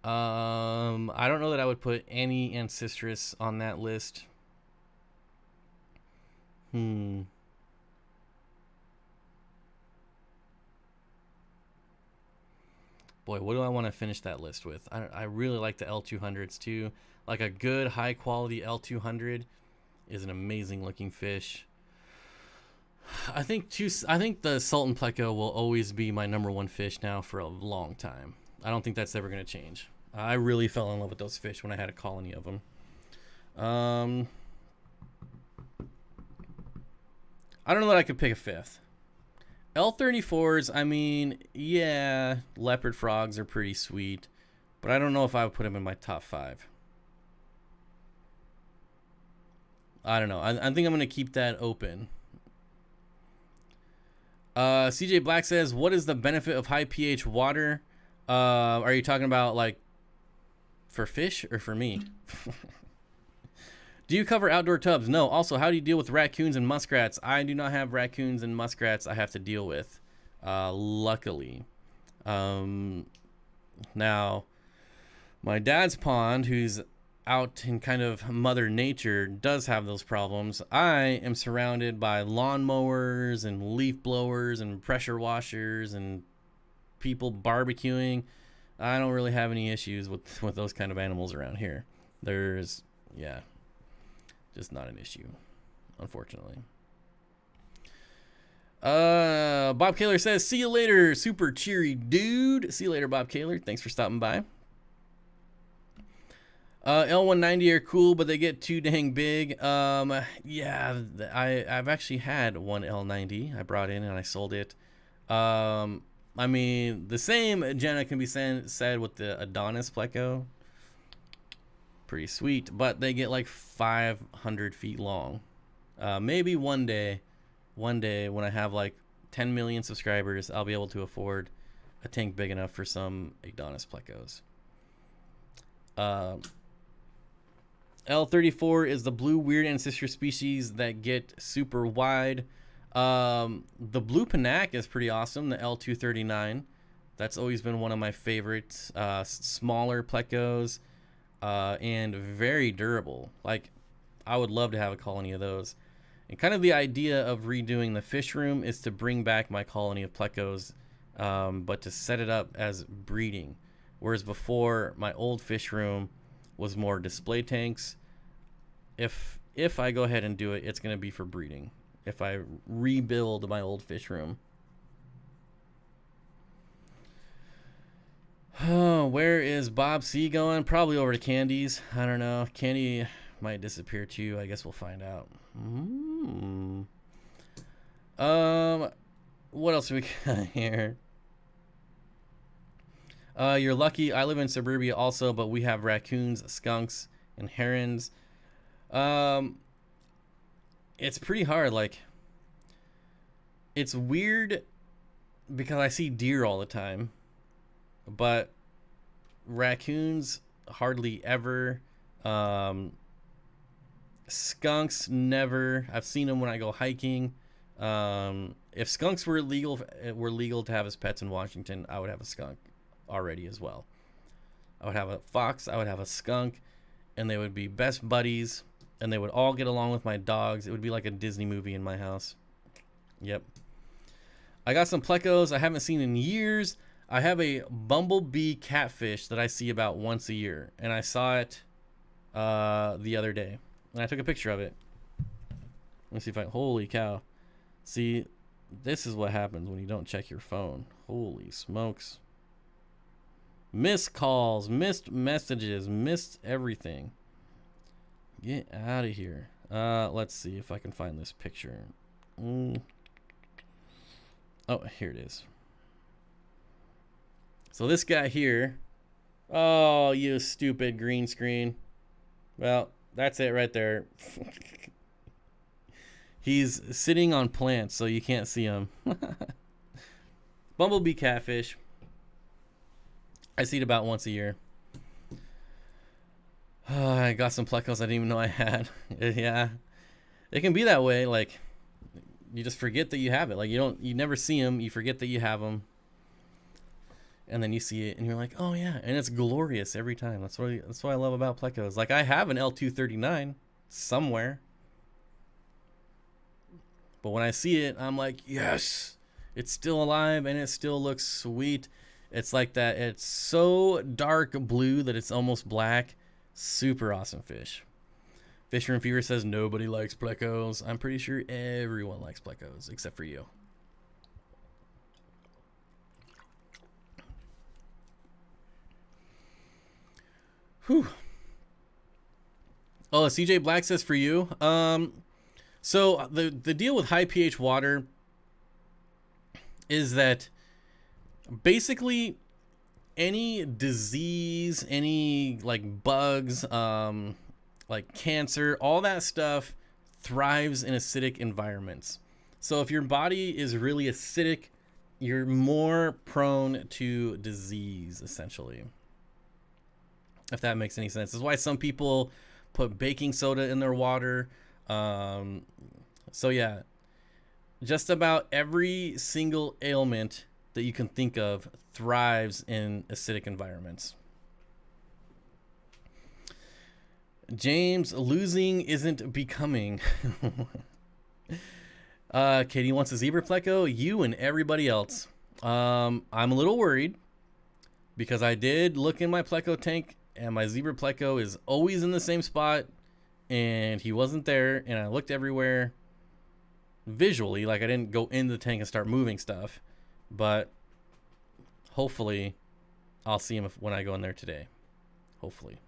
I don't know that I would put any Ancestris on that list. Boy, what do I want to finish that list with? I really like the L200s too. Like a good high quality L200 is an amazing looking fish. I think the Sultan Pleco will always be my #1 fish now for a long time. I don't think that's ever going to change. I really fell in love with those fish when I had a colony of them. I don't know that I could pick a 5th. L34s, I mean, yeah, leopard frogs are pretty sweet, but I don't know if I would put them in my top 5. I don't know. I think I'm going to keep that open. CJ Black says, what is the benefit of high pH water? Are you talking about like for fish or for me? Do you cover outdoor tubs? No. Also, how do you deal with raccoons and muskrats? I do not have raccoons and muskrats I have to deal with, luckily. Now, my dad's pond, who's out in kind of Mother Nature, does have those problems. I am surrounded by lawnmowers and leaf blowers and pressure washers and people barbecuing. I don't really have any issues with those kind of animals around here. There's, yeah, just not an issue, unfortunately. Bob Kaler says, see you later, super cheery dude. See you later, Bob Kaler. Thanks for stopping by. L190 are cool, but they get too dang big. Yeah, I've actually had one L90 I brought in and I sold it. I mean, the same, Jenna, can be said with the Adonis Pleco. Pretty sweet, but they get like 500 feet long. Maybe one day when I have like 10 million subscribers, I'll be able to afford a tank big enough for some Adonis Plecos. L34 is the blue weird ancestor species that get super wide. The blue panac is pretty awesome, the L239. That's always been one of my favorites. Smaller plecos and very durable. Like, I would love to have a colony of those. And kind of the idea of redoing the fish room is to bring back my colony of plecos, but to set it up as breeding. Whereas before, my old fish room was more display tanks. If I go ahead and do it, it's going to be for breeding. If I rebuild my old fish room. Oh, where is Bob C going? Probably over to Candy's. I don't know. Candy might disappear too. I guess we'll find out. What else do we got here? You're lucky. I live in suburbia also, but we have raccoons, skunks, and herons. It's pretty hard. Like, it's weird because I see deer all the time, but raccoons hardly ever. Skunks never. I've seen them when I go hiking. If skunks were legal to have as pets in Washington, I would have a skunk already as well. I would have a fox, I would have a skunk, and they would be best buddies, and they would all get along with my dogs. It would be like a Disney movie in my house. Yep. I got some plecos I haven't seen in years. I have a bumblebee catfish that I see about once a year, and I saw it the other day, and I took a picture of it. Let me see if I... Holy cow. See, this is what happens when you don't check your phone. Holy smokes. Missed calls, missed messages, missed everything. Get out of here. Let's see if I can find this picture. Oh, here it is. So this guy here. Oh, you stupid green screen. Well, that's it right there. He's sitting on plants, so you can't see him. Bumblebee catfish. I see it about once a year. I got some plecos I didn't even know I had. Yeah, it can be that way. Like, you just forget that you have it. Like, you never see them. You forget that you have them, and then you see it, and you're like, oh yeah, and it's glorious every time. That's what I love about plecos. Like, I have an L239 somewhere, but when I see it, I'm like, yes, it's still alive, and it still looks sweet. It's like that. It's so dark blue that it's almost black. Super awesome fish. Fisher Fever says nobody likes plecos. I'm pretty sure everyone likes plecos except for you. Whew. Oh, CJ Black says for you. So the deal with high pH water is that basically any disease, any like bugs, like cancer, all that stuff thrives in acidic environments. So if your body is really acidic, you're more prone to disease, essentially. If that makes any sense. That's why some people put baking soda in their water. So yeah, just about every single ailment that you can think of thrives in acidic environments. James, losing isn't becoming. Katie wants a zebra pleco. You and everybody else. I'm a little worried because I did look in my pleco tank and my zebra pleco is always in the same spot and he wasn't there, and I looked everywhere visually, like I didn't go in the tank and start moving stuff, but hopefully I'll see him when I go in there today. Hopefully.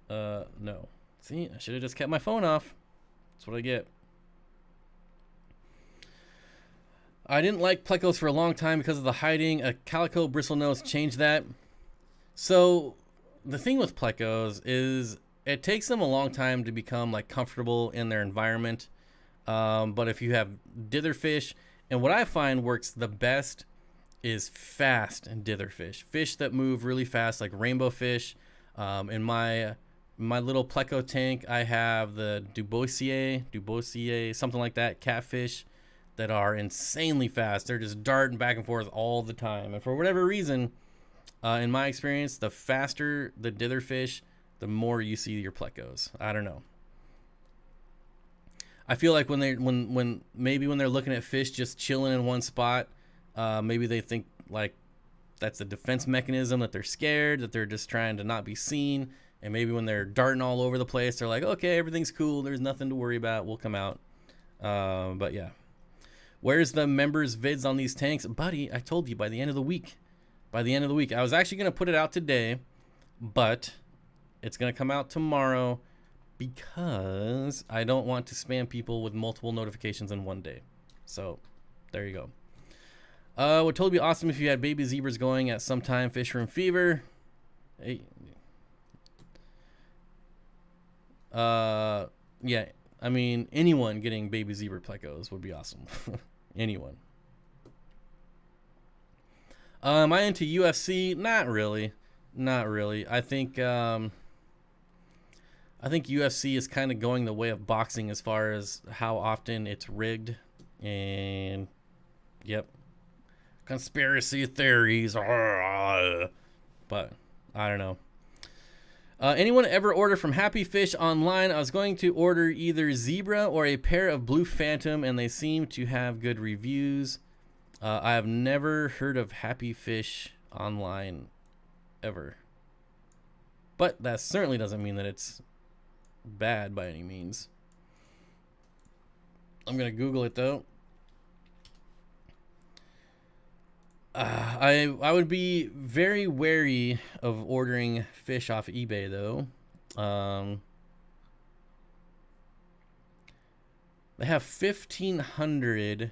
No. See, I should have just kept my phone off. That's what I get. I didn't like plecos for a long time because of the hiding. A calico bristlenose changed that. So the thing with plecos is it takes them a long time to become like comfortable in their environment. But if you have ditherfish, and what I find works the best is fast and ditherfish, fish that move really fast, like rainbow fish. In my my little pleco tank, I have the Duboisier, something like that, catfish that are insanely fast. They're just darting back and forth all the time. And for whatever reason, in my experience, the faster the dither fish, the more you see your plecos. I don't know. I feel like when they're looking at fish just chilling in one spot, maybe they think like that's a defense mechanism, that they're scared, that they're just trying to not be seen. And maybe when they're darting all over the place, they're like, okay, everything's cool. There's nothing to worry about. We'll come out. But yeah. Where's the members vids on these tanks? Buddy, I told you by the end of the week. By the end of the week. I was actually going to put it out today, but it's going to come out tomorrow because I don't want to spam people with multiple notifications in one day. So there you go. Would totally be awesome if you had baby zebras going at some time. Fish Room Fever. Hey. Yeah, I mean, anyone getting baby zebra plecos would be awesome. Anyone. Am I into UFC? Not really. Not really. I think UFC is kind of going the way of boxing as far as how often it's rigged. And yep. Conspiracy theories. But I don't know. Anyone ever order from Happy Fish online? I was going to order either zebra or a pair of blue phantom, and they seem to have good reviews. I have never heard of Happy Fish online ever. But that certainly doesn't mean that it's bad by any means. I'm going to Google it, though. I would be very wary of ordering fish off eBay, though. They have 1,500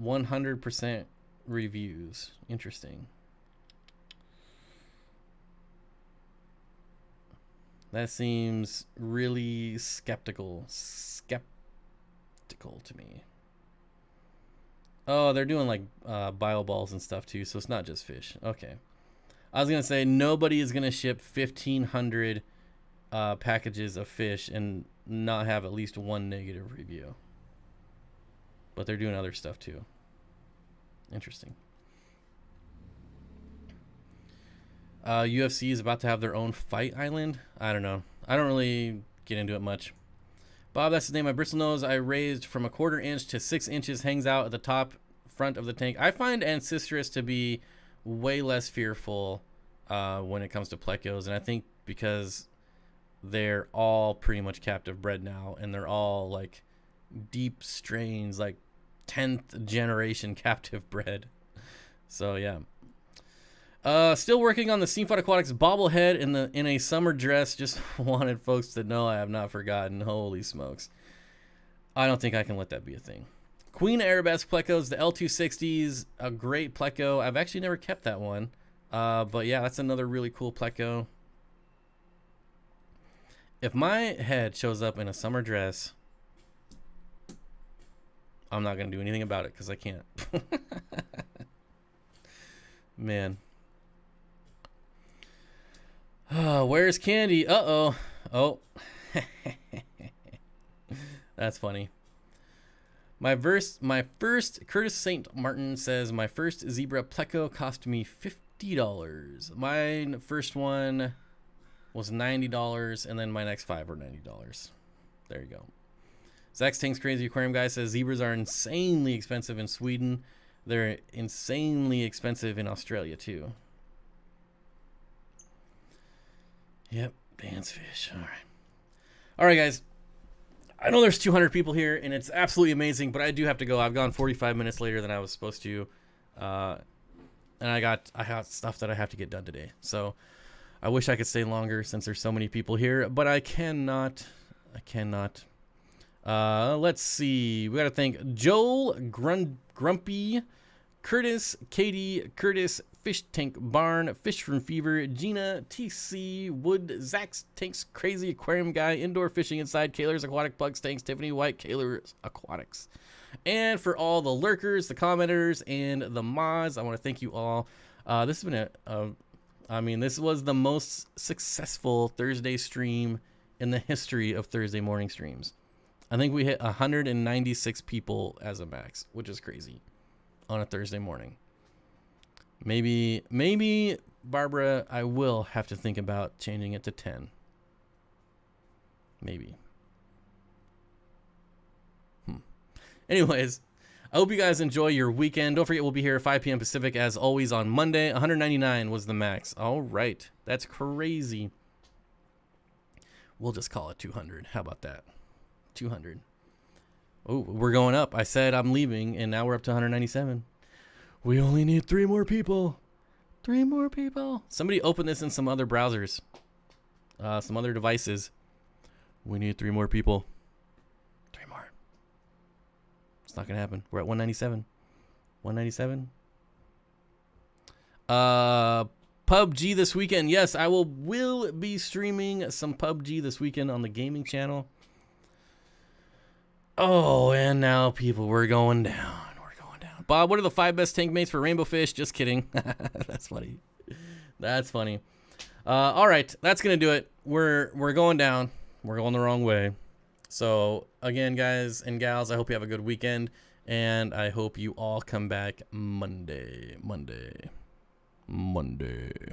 100% reviews. Interesting. That seems really skeptical to me. Oh, they're doing like bio balls and stuff too, so it's not just fish. Okay. I was going to say nobody is going to ship 1,500 packages of fish and not have at least one negative review. But they're doing other stuff too. Interesting. UFC is about to have their own fight island. I don't know. I don't really get into it much. Bob, that's his name. My bristle nose I raised from 1/4 inch to 6 inches hangs out at the top front of the tank. I find Ancestris to be way less fearful when it comes to plecos, and I think because they're all pretty much captive bred now, and they're all like deep strains, like 10th generation captive bred. So yeah. Still working on the Steamfod Aquatics bobblehead in a summer dress. Just wanted folks to know I have not forgotten. Holy smokes. I don't think I can let that be a thing. Queen Arabesque plecos, the L260s, a great pleco. I've actually never kept that one. But yeah, that's another really cool pleco. If my head shows up in a summer dress, I'm not going to do anything about it because I can't. Man. Oh, where's Candy? Uh-oh. Oh. That's funny. My first, Curtis St. Martin says, my first zebra pleco cost me $50. My first one was $90, and then my next 5 were $90. There you go. Zach's Tank's Crazy Aquarium Guy says, zebras are insanely expensive in Sweden. They're insanely expensive in Australia, too. Yep, Dan's fish. All right. All right, guys. I know there's 200 people here, and it's absolutely amazing, but I do have to go. I've gone 45 minutes later than I was supposed to. And I got stuff that I have to get done today. So I wish I could stay longer since there's so many people here, but I cannot. Let's see. We got to thank Joel, Grumpy, Curtis, Katie, Curtis, Fish Tank Barn, Fish from Fever, Gina, TC, Wood, Zach's Tanks, Crazy Aquarium Guy, Indoor Fishing Inside, Kaler's Aquatic Plugs Tanks, Tiffany White, Kaler's Aquatics. And for all the lurkers, the commenters, and the mods, I want to thank you all. This has been a I mean, this was the most successful Thursday stream in the history of Thursday morning streams. I think we hit 196 people as a max, which is crazy on a Thursday morning. Maybe, Barbara, I will have to think about changing it to 10. Maybe. Anyways, I hope you guys enjoy your weekend. Don't forget, we'll be here at 5 p.m. Pacific as always on Monday. 199 was the max. All right. That's crazy. We'll just call it 200. How about that? 200. Oh, we're going up. I said I'm leaving, and now we're up to 197. We only need 3 more people. 3 more people. Somebody open this in some other browsers. Some other devices. We need 3 more people. 3 more. It's not going to happen. We're at 197. 197. PUBG this weekend. Yes, I will be streaming some PUBG this weekend on the gaming channel. Oh, and now people, we're going down. We're going down. Bob, what are the 5 best tank mates for Rainbow Fish? Just kidding. That's funny. That's funny. All right, that's going to do it. We're going down. We're going the wrong way. So, again, guys and gals, I hope you have a good weekend, and I hope you all come back Monday.